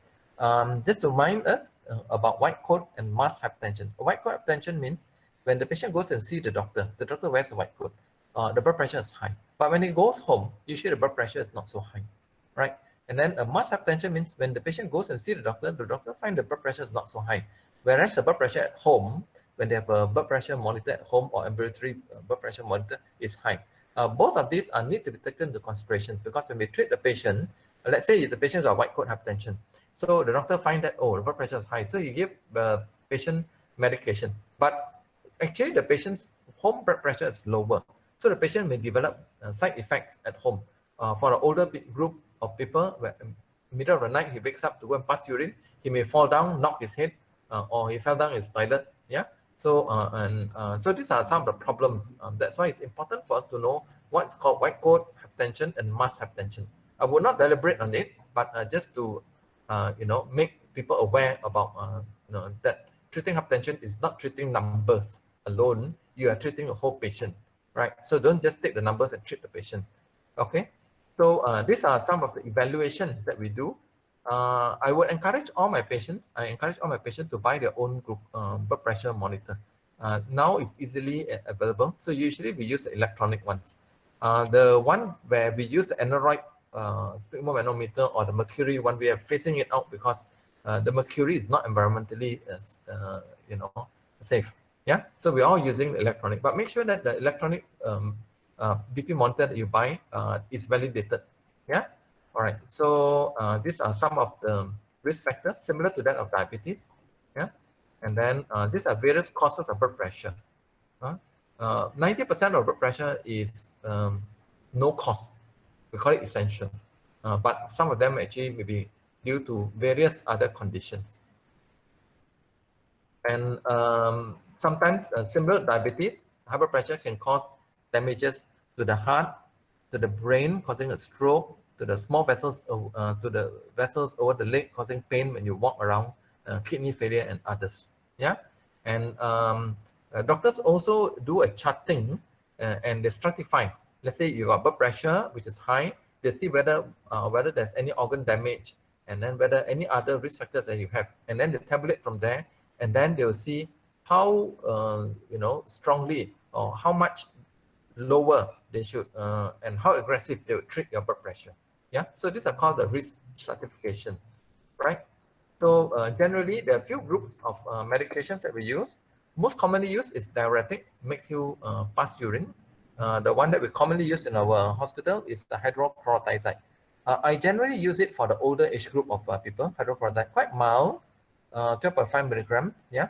Just to remind us about white coat and mass hypertension. White coat hypertension means when the patient goes and see the doctor wears a white coat. The blood pressure is high. But when he goes home, usually the blood pressure is not so high, right? And then mass hypertension means when the patient goes and see the doctor finds the blood pressure is not so high. Whereas the blood pressure at home, when they have a blood pressure monitor at home or ambulatory blood pressure monitor, is high. Both of these need to be taken into consideration because when we treat the patient, let's say the patient has white coat hypertension. So the doctor finds that, oh, the blood pressure is high. So you give the patient medication. But actually the patient's home blood pressure is lower. So the patient may develop side effects at home. For the older group of people, where in the middle of the night he wakes up to go and pass urine, he may fall down, knock his head, or he fell down his toilet. Yeah. So so these are some of the problems. That's why it's important for us to know what's called white coat hypertension and mass hypertension. I will not deliberate on it, but just to make people aware about that treating hypertension is not treating numbers alone. You are treating a whole patient, right? So don't just take the numbers and treat the patient. Okay. So these are some of the evaluations that we do. I would encourage all my patients. To buy their own group blood pressure monitor. Now it's easily available. So usually we use the electronic ones. The one where we use the Android sphygmomanometer or the mercury one, we are phasing it out because the mercury is not environmentally safe. Yeah. So we're all using the electronic, but make sure that the electronic BP monitor that you buy is validated. Yeah. All right. So these are some of the risk factors similar to that of diabetes. Yeah. And then these are various causes of blood pressure. 90% of blood pressure is no cause. We call it essential. But some of them actually may be due to various other conditions. And sometimes similar to diabetes, high blood pressure can cause damages to the heart, to the brain, causing a stroke, to the small vessels, to the vessels over the leg, causing pain when you walk around, kidney failure, and others. Yeah, and doctors also do a charting and they stratify. Let's say you got blood pressure which is high. They see whether there's any organ damage, and then whether any other risk factors that you have, and then they tabulate from there, and then they will see how strongly or how much lower they should and how aggressive they would treat your blood pressure. Yeah, so these are called the risk stratification, right? So generally, there are a few groups of medications that we use. Most commonly used is diuretic, makes you pass urine. The one that we commonly use in our hospital is the hydrochlorothiazide. I generally use it for the older age group of people. Hydrochlorothiazide, quite mild, 12.5 milligrams, yeah,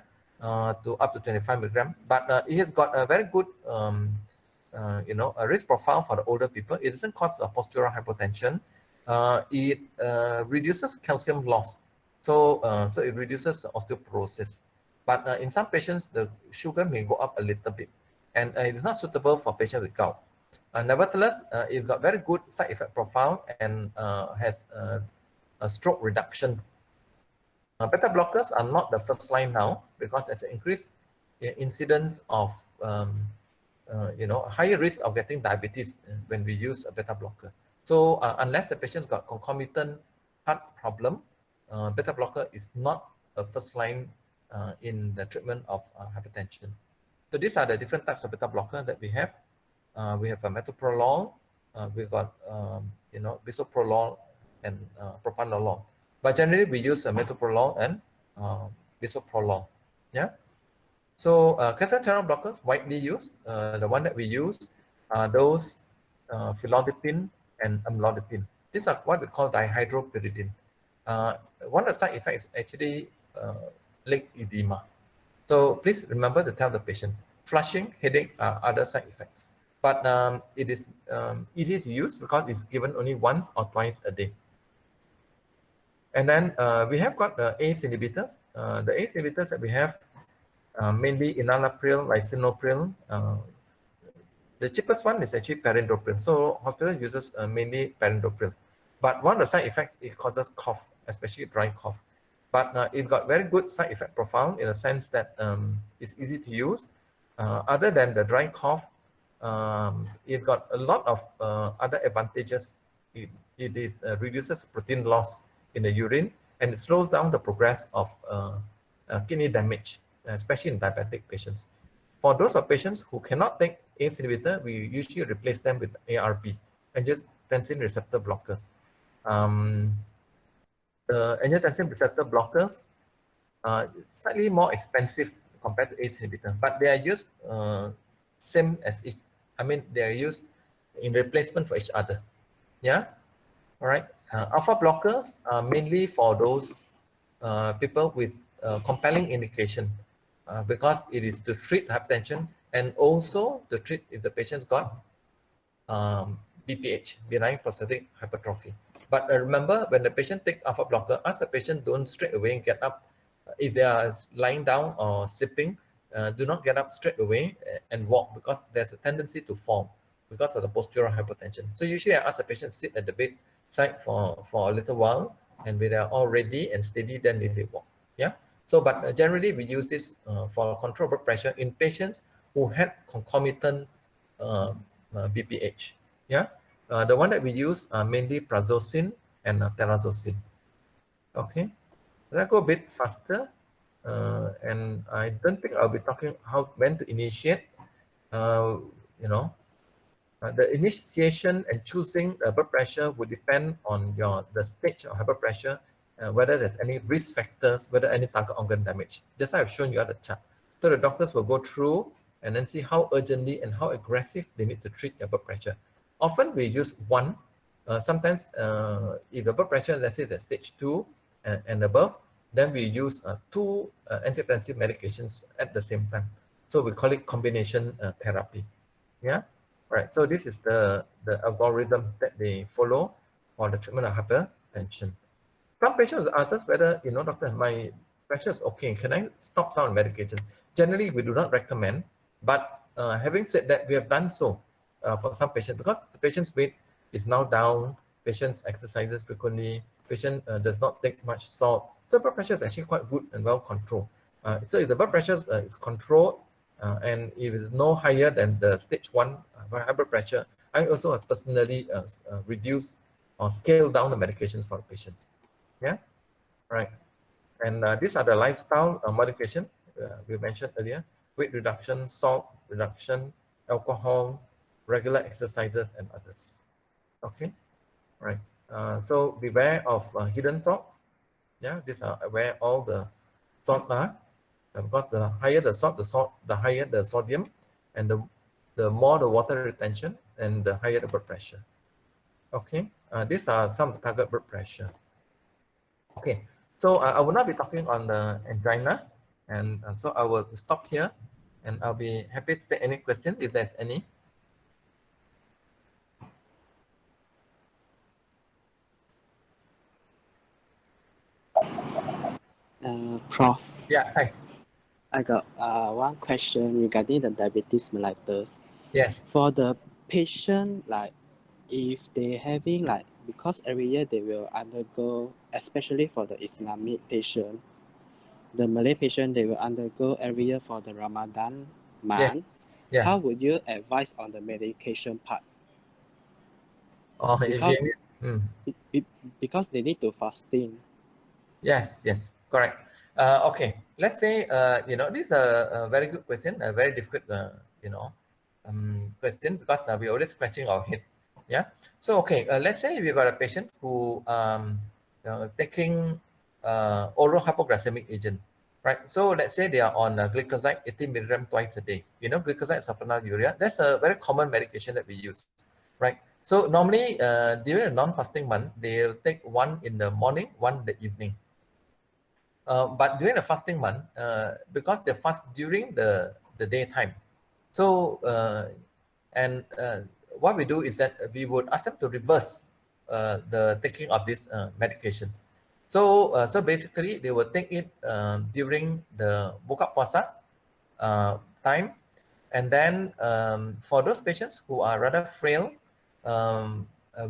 to up to 25 milligrams. But it has got a very good, a risk profile for the older people. It doesn't cause postural hypotension. It reduces calcium loss, so it reduces the osteoporosis. But in some patients, the sugar may go up a little bit, and it is not suitable for patients with gout. Nevertheless, it's got very good side effect profile and has a stroke reduction. Beta blockers are not the first line now because there's an increased incidence of higher risk of getting diabetes when we use a beta blocker. So unless the patient's got concomitant heart problem, beta blocker is not a first line in the treatment of hypertension. So these are the different types of beta blocker that we have. We have a metoprolol, we've got bisoprolol and propranolol. But generally we use a metoprolol and bisoprolol. Yeah. So calcium channel blockers widely used. The one that we use are those felodipine and amlodipine. These are what we call dihydropyridine. One of the side effects is actually leg edema. So please remember to tell the patient. Flushing, headache are other side effects. But it is easy to use because it's given only once or twice a day. And then we have got the ACE inhibitors. The ACE inhibitors that we have mainly enalapril, lisinopril. The cheapest one is actually perindopril. So hospital uses mainly perindopril. But one of the side effects, it causes cough, especially dry cough. But it's got very good side effect profile in the sense that it's easy to use. Other than the dry cough, it's got a lot of other advantages. It reduces protein loss in the urine, and it slows down the progress of kidney damage, especially in diabetic patients. For those of patients who cannot take ACE inhibitor, we usually replace them with ARB, angiotensin receptor blockers. The angiotensin receptor blockers are slightly more expensive compared to ACE inhibitor, but they are used same as each. I mean, they are used in replacement for each other. Yeah. All right. Alpha blockers are mainly for those people with compelling indication because it is to treat hypertension and also to treat if the patient's got BPH, benign prostatic hypertrophy. But remember, when the patient takes alpha blocker, ask the patient don't straight away get up. If they are lying down or sleeping, do not get up straight away and walk because there's a tendency to fall because of the postural hypertension. So usually I ask the patient to sit at the bedside for a little while, and when they are all ready and steady, then they walk. Yeah. So, but generally we use this for control blood pressure in patients who had concomitant BPH. Yeah. The one that we use are mainly prazosin and terazosin. Okay. Let's go a bit faster. And I don't think I'll be talking when to initiate. The initiation and choosing blood pressure would depend on the stage of high blood pressure, whether there's any risk factors, whether any target organ damage. Just like I've shown you at the chart. So the doctors will go through and then see how urgently and how aggressive they need to treat your blood pressure. Often we use one. Sometimes if the blood pressure, let's say, is at stage 2 and above, then we use two antihypertensive medications at the same time. So we call it combination therapy. Yeah, right. So this is the algorithm that they follow for the treatment of hypertension. Some patients ask us whether, doctor, my pressure is okay. Can I stop some medication? Generally, we do not recommend. But having said that, we have done so for some patients because the patient's weight is now down. Patients exercises frequently. Patient does not take much salt. So blood pressure is actually quite good and well controlled. So if the blood pressure is controlled and if it's no higher than the stage 1 high blood pressure, I also have personally reduced or scaled down the medications for the patients. Yeah, right. And these are the lifestyle modification we mentioned earlier: weight reduction, salt reduction, alcohol, regular exercises, and others. Okay, right. So beware of hidden salts. Yeah, these are where all the salt are. Because the higher the salt, the higher the sodium, and the more the water retention, and the higher the blood pressure. Okay, these are some target blood pressure. Okay, so I will not be talking on the angina, and so I will stop here, and I'll be happy to take any questions if there's any. Prof. Yeah, hi. I got one question regarding the diabetes mellitus. Yes. For the patient, like if they having like, because every year they will undergo, especially for the Islamic patient, the Malay patient, they will undergo every year for the Ramadan month. Yeah. How would you advise on the medication part? Oh, Because, if because they need to fasting. Yes, correct. Okay, let's say, this is a very good question, a very difficult, question, because we're always scratching our head. Yeah. So, okay, let's say we've got a patient who taking oral hypoglycemic agent, right? So let's say they are on glycoside 80 milligram twice a day. Glycoside sulfonylurea. That's a very common medication that we use, right? So normally during a non-fasting month, they'll take one in the morning, one in the evening. But during the fasting month, because they fast during the daytime, so what we do is that we would ask them to reverse the taking of these medications. So basically, they will take it during the buka puasa time, and then for those patients who are rather frail,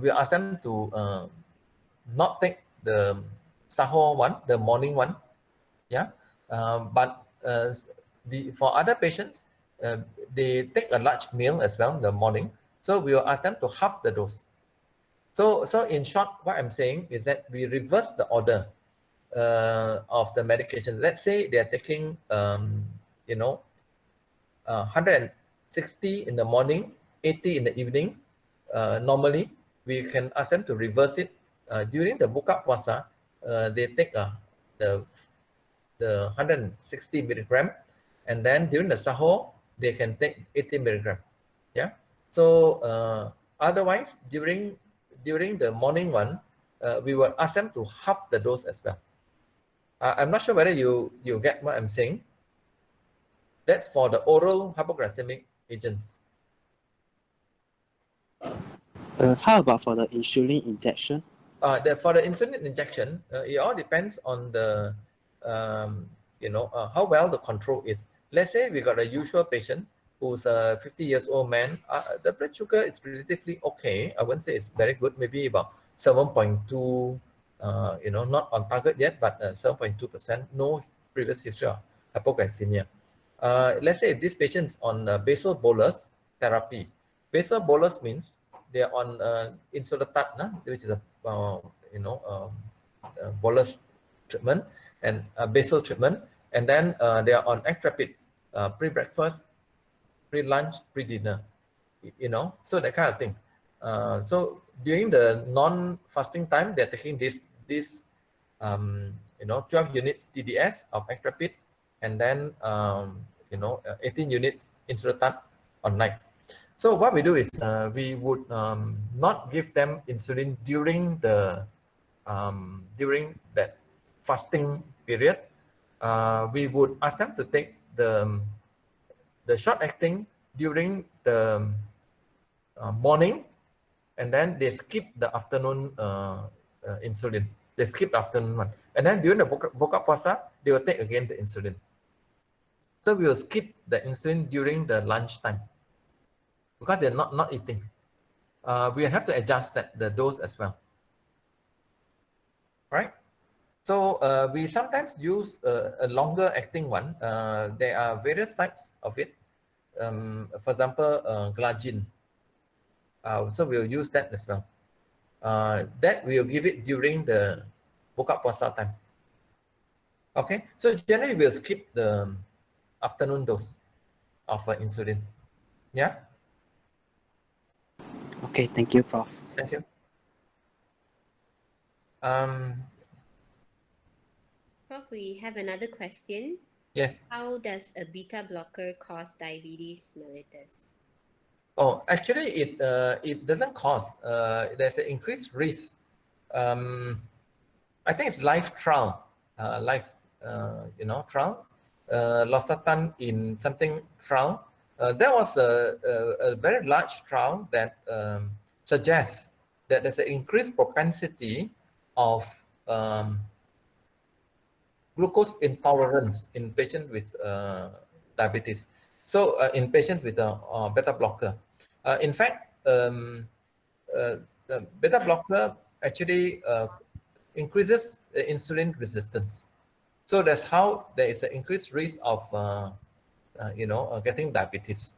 we ask them to not take the sahur one, the morning one. Yeah, but for other patients, they take a large meal as well in the morning. So we will ask them to half the dose. So in short, what I'm saying is that we reverse the order of the medication. Let's say they are taking, 160 in the morning, 80 in the evening. Normally, we can ask them to reverse it. During the buka puasa, they take the 160 milligram, and then during the sahur, they can take 80 milligram. Yeah. So otherwise, during the morning one, we will ask them to half the dose as well. I'm not sure whether you get what I'm saying. That's for the oral hypoglycemic agents. How about for the insulin injection? For the insulin injection, it all depends on the how well the control is. Let's say we got a usual patient who's a 50 years old man. The blood sugar is relatively okay. I wouldn't say it's very good. Maybe about 7.2. Not on target yet, but 7.2%. No previous history of hypoglycemia. Let's say if this patient's on basal bolus therapy. Basal bolus means they are on insulatard, which is a bolus treatment and basal treatment, and then they are on Actrapid pre-breakfast, pre-lunch, pre-dinner. So that kind of thing. So during the non-fasting time, they're taking this 12 units TDS of Actrapid, and then 18 units insulatard on night. So what we do is we would not give them insulin during that fasting period, we would ask them to take the short acting during the morning, and then they skip the afternoon insulin. They skip the afternoon one, and then during the buka puasa, they will take again the insulin. So we will skip the insulin during the lunchtime because they're not eating. We have to adjust the dose as well. Right? So we sometimes use a longer acting one. There are various types of it. For example, glargine. So we'll use that as well. That we'll give it during the buka puasa time. Okay, so generally we'll skip the afternoon dose of insulin. Yeah. Okay, thank you, Prof. Thank you. Prof, we have another question. Yes. How does a beta blocker cause diabetes mellitus? Oh, actually, it doesn't cause. There's an increased risk. I think it's life trial, trial. Losartan in something trial. There was a very large trial that suggests that there's an increased propensity of glucose intolerance in patients with diabetes. So in patients with a beta blocker. In fact, the beta blocker actually increases the insulin resistance. So that's how there is an increased risk of getting diabetes.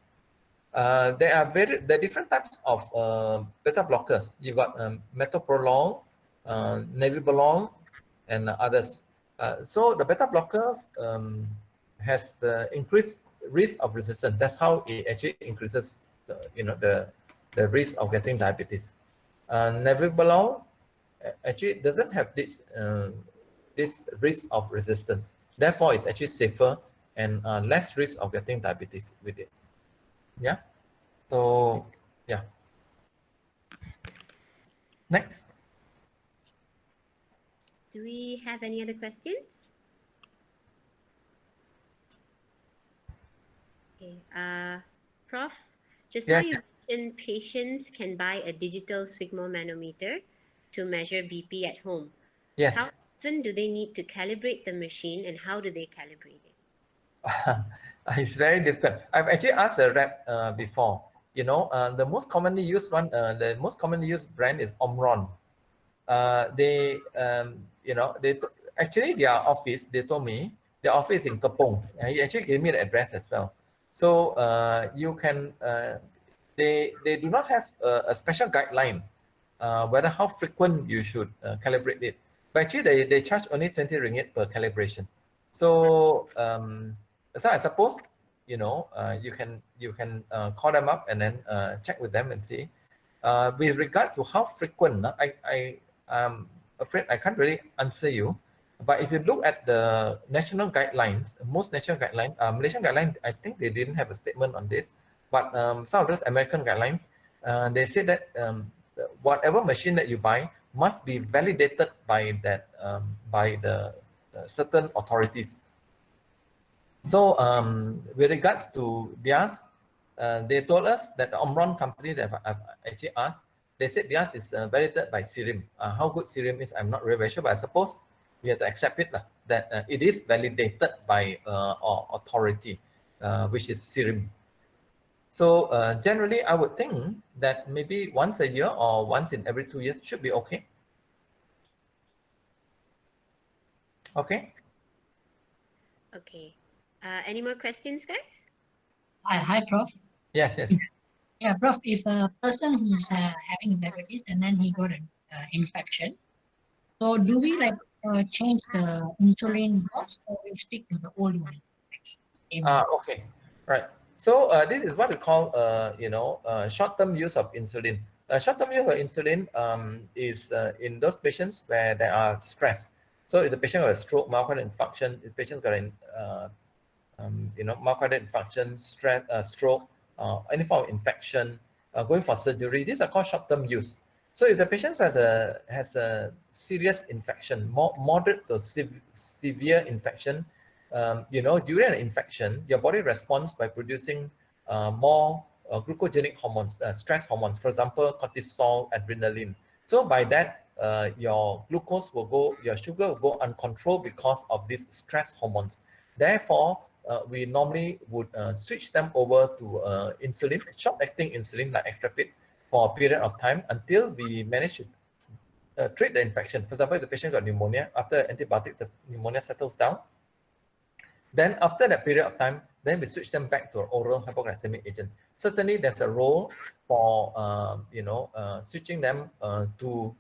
There are different types of beta blockers. You got metoprolol, nebivolol, and others. So the beta blockers has the increased risk of resistance. That's how it actually increases the risk of getting diabetes. Nebivolol actually doesn't have this risk of resistance. Therefore, it's actually safer and less risk of getting diabetes with it. Yeah. So yeah. Next. Do we have any other questions? Okay. Prof, just now you mentioned patients can buy a digital sphygmomanometer to measure BP at home. Yes. How often do they need to calibrate the machine, and how do they calibrate it? It's very difficult. I've actually asked the rep before. The most commonly used one, the most commonly used brand is Omron. Actually their office, they told me their office in Kepong. He actually gave me the address as well. So you can, they do not have a special guideline whether how frequent you should calibrate it. But actually they charge only 20 ringgit per calibration. So so I suppose you can call them up and then check with them and see. With regards to how frequent, I'm afraid I can't really answer you. But if you look at the national guidelines, most national guidelines, Malaysian guidelines, I think they didn't have a statement on this. But some of those American guidelines, they say that whatever machine that you buy must be validated by that by the certain authorities. So with regards to theirs, they told us that the Omron company that I've actually asked, they said theirs is validated by Serum. How good Serum is, I'm not really very sure, but I suppose we have to accept it that it is validated by authority, which is Serum. So generally, I would think that maybe once a year or once in every 2 years should be okay. Okay. Okay. Any more questions, guys? Hi, Prof. Yes. Yeah, Prof, if a person who's having diabetes and then he got an infection, so do we change the insulin dose or we stick to the old one? Okay, right. So this is what we call, short-term use of insulin. Short-term use of insulin is in those patients where there are stress. So if the patient got a stroke, myocardial infarction, if the patient got an, myocardial infarction, stroke, any form of infection, going for surgery, these are called short-term use. So if the patient has a serious infection, moderate to severe infection, during an infection, your body responds by producing more glucogenic hormones, stress hormones, for example, cortisol, adrenaline. So by that, your sugar will go uncontrolled because of these stress hormones. Therefore, we normally would switch them over to insulin, short-acting insulin like Acarbose, for a period of time until we manage to treat the infection. For example, if the patient got pneumonia, after antibiotics, the pneumonia settles down. Then after that period of time, then we switch them back to an oral hypoglycemic agent. Certainly, there's a role for switching them to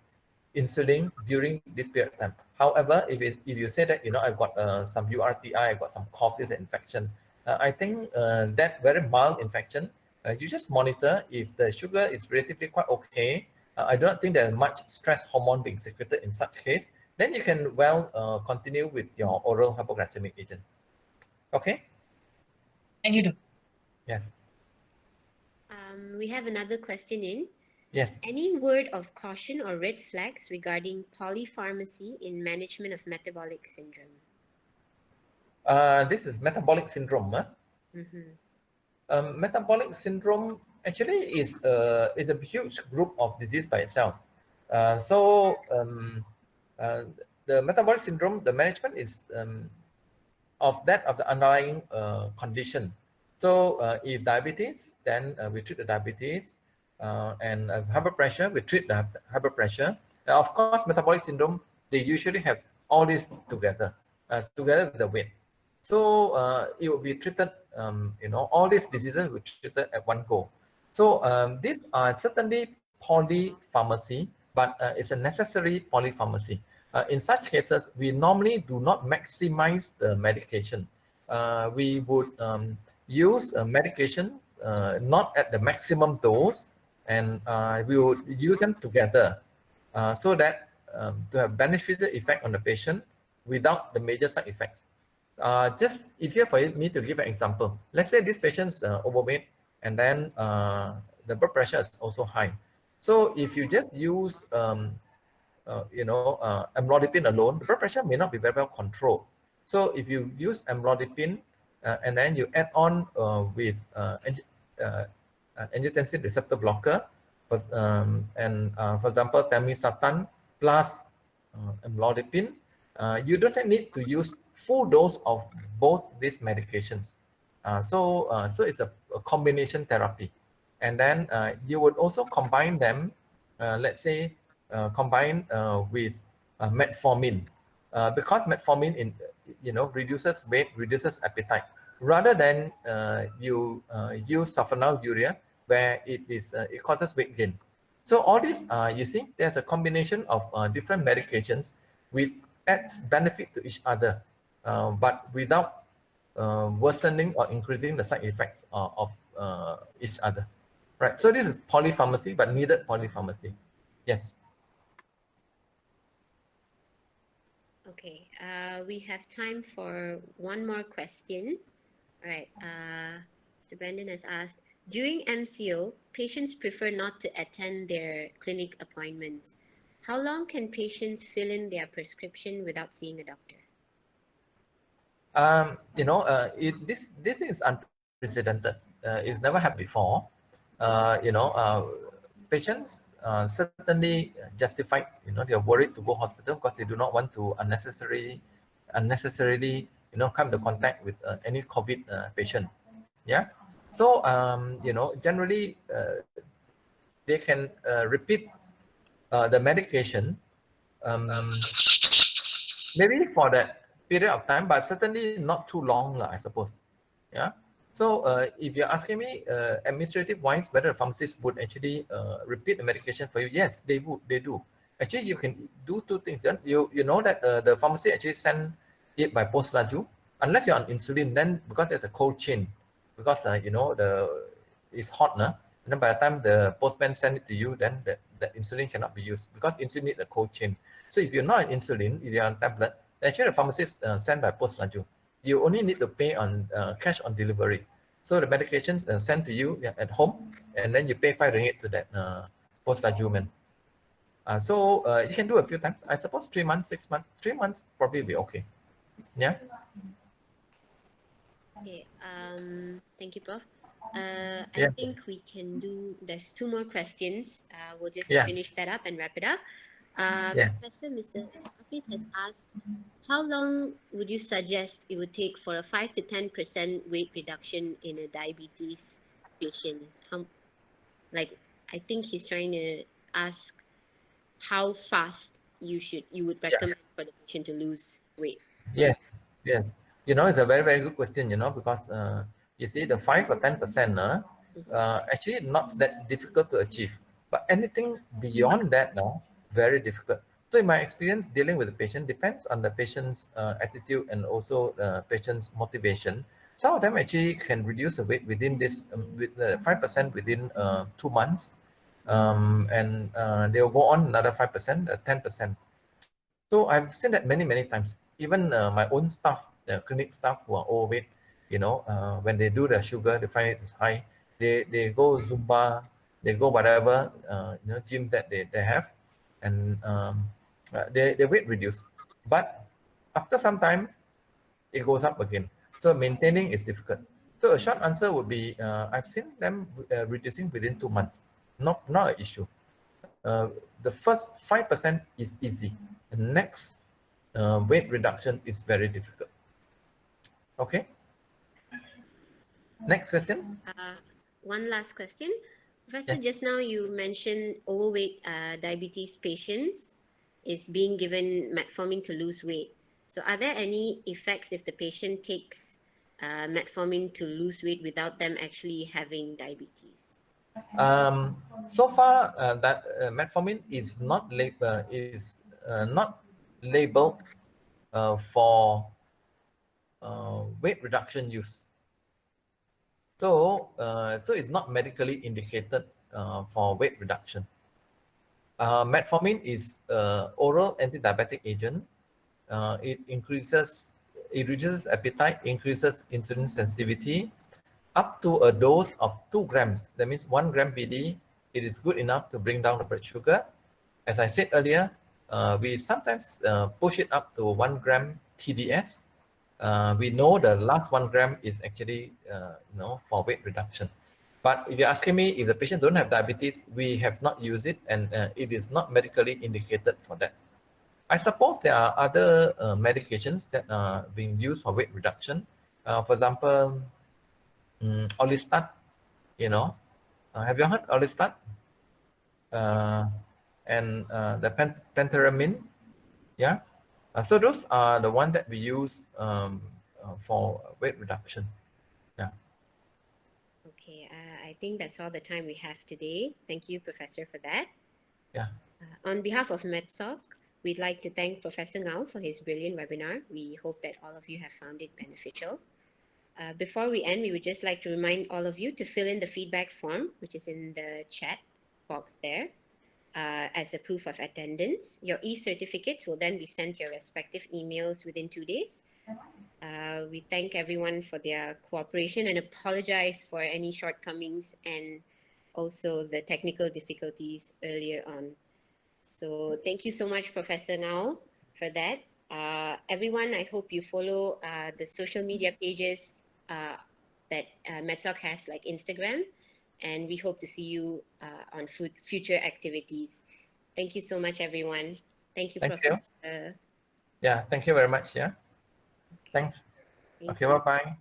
insulin during this period of time. However, if you say that I've got some URTI, I've got some cough, this infection, I think that very mild infection, you just monitor if the sugar is relatively quite okay. I do not think there's much stress hormone being secreted in such case. Then you can continue with your oral hypoglycemic agent. Okay. Thank you, Doctor. Yes. We have another question in. Yes. Any word of caution or red flags regarding polypharmacy in management of metabolic syndrome? This is metabolic syndrome. Metabolic syndrome actually is a huge group of disease by itself. The metabolic syndrome, the management is of the underlying condition. So if diabetes, then we treat the diabetes, and high blood pressure, we treat the high blood pressure. Of course, metabolic syndrome, they usually have all this together, together with the weight. So it will be treated, all these diseases will be treated at one go. So these are certainly polypharmacy, but it's a necessary polypharmacy. In such cases, we normally do not maximize the medication. We would use a medication not at the maximum dose, and we would use them together so that to have beneficial effect on the patient without the major side effects. Just easier for me to give an example. Let's say this patient's overweight, and then the blood pressure is also high. So if you just use amlodipine alone, the blood pressure may not be very well controlled. So if you use amlodipine and then you add on with angiotensin receptor blocker, for example, temsirtan plus amlodipine, you don't need to use full dose of both these medications. So it's a combination therapy. And then you would also combine them, let's say, combine with metformin, because metformin reduces weight, reduces appetite, rather than you use sulfonylurea, where it causes weight gain. So all this, you see, there's a combination of different medications with adds benefit to each other, but without worsening or increasing the side effects of each other. Right. So this is polypharmacy, but needed polypharmacy. Yes. Okay. We have time for one more question. All right. Mr. Brandon has asked, during MCO, patients prefer not to attend their clinic appointments. How long can patients fill in their prescription without seeing a doctor? This is unprecedented. It's never happened before. Patients certainly justified. They are worried to go hospital because they do not want to unnecessarily, come into contact with any COVID patient. Yeah. So generally they can repeat the medication maybe for that period of time, but certainly not too long, I suppose. Yeah. So if you're asking me administrative wise whether the pharmacist would actually repeat the medication for you, yes, they do. Actually, you can do two things. You know that the pharmacy actually send it by post laju, unless you're on insulin, then because there's a cold chain, because it's hot now. And then by the time the postman send it to you, then the insulin cannot be used because insulin needs a cold chain. So if you're not on insulin, if you're on tablet, actually the pharmacist send by post laju. You only need to pay on cash on delivery. So the medications sent to you at home, and then you pay 5 ringgit to that post laju man. So you can do a few times. I suppose 3 months, 6 months, 3 months probably be okay. Yeah. Okay. Thank you, Prof. I Yeah. think we can do. There's 2 more questions. We'll just Yeah. finish that up and wrap it up. Yeah. Professor Mr. Hafiz has asked, how long would you suggest it would take for a 5 to 10% weight reduction in a diabetes patient? I think he's trying to ask how fast you would Yeah. recommend for the patient to lose weight. Yes, yes. You know, it's a very, very good question, you know, because you see the 5 or 10% actually not that difficult to achieve. But anything beyond that now, very difficult. So in my experience, dealing with the patient depends on the patient's attitude and also the patient's motivation. Some of them actually can reduce the weight within this, with 5% within 2 months. And they'll go on another 5%, 10%. So I've seen that many, many times. Even my own staff, clinic staff who are overweight, you know, when they do the sugar, they find it is high. They go Zumba, they go whatever, you know, gym that they have, and their weight reduce. But after some time, it goes up again. So maintaining is difficult. So a short answer would be, I've seen them reducing within 2 months. Not an issue. The first 5% is easy. The next weight reduction is very difficult. Okay. Next question. One last question. Professor, Yeah. just now you mentioned overweight diabetes patients is being given metformin to lose weight. So are there any effects if the patient takes metformin to lose weight without them actually having diabetes? So far, that metformin is not labeled for weight reduction use. So, so it's not medically indicated for weight reduction. Metformin is oral anti-diabetic agent. It reduces appetite, increases insulin sensitivity, up to a dose of 2 grams. That means 1 gram BD. It is good enough to bring down the blood sugar. As I said earlier, we sometimes push it up to 1 gram TDS. We know the last 1 gram is actually for weight reduction. But if you're asking me if the patient don't have diabetes, we have not used it, and it is not medically indicated for that. I suppose there are other medications that are being used for weight reduction. For example, Orlistat, you know, have you heard Orlistat? And the penteramine, yeah. So those are the ones that we use for weight reduction. Yeah. Okay, I think that's all the time we have today. Thank you, Professor, for that. Yeah. On behalf of MedSoc, we'd like to thank Professor Ngau for his brilliant webinar. We hope that all of you have found it beneficial. Before we end, we would just like to remind all of you to fill in the feedback form, which is in the chat box there, as a proof of attendance. Your e-certificates will then be sent to your respective emails within 2 days. We thank everyone for their cooperation and apologize for any shortcomings and also the technical difficulties earlier on. So thank you so much, Professor Ngau, for that. Everyone, I hope you follow the social media pages that MedSoc has, like Instagram, and we hope to see you on future activities. Thank you so much, everyone. Thank you, Professor. Yeah, thank you very much. Yeah. Thanks. Thank Okay, you. bye-bye.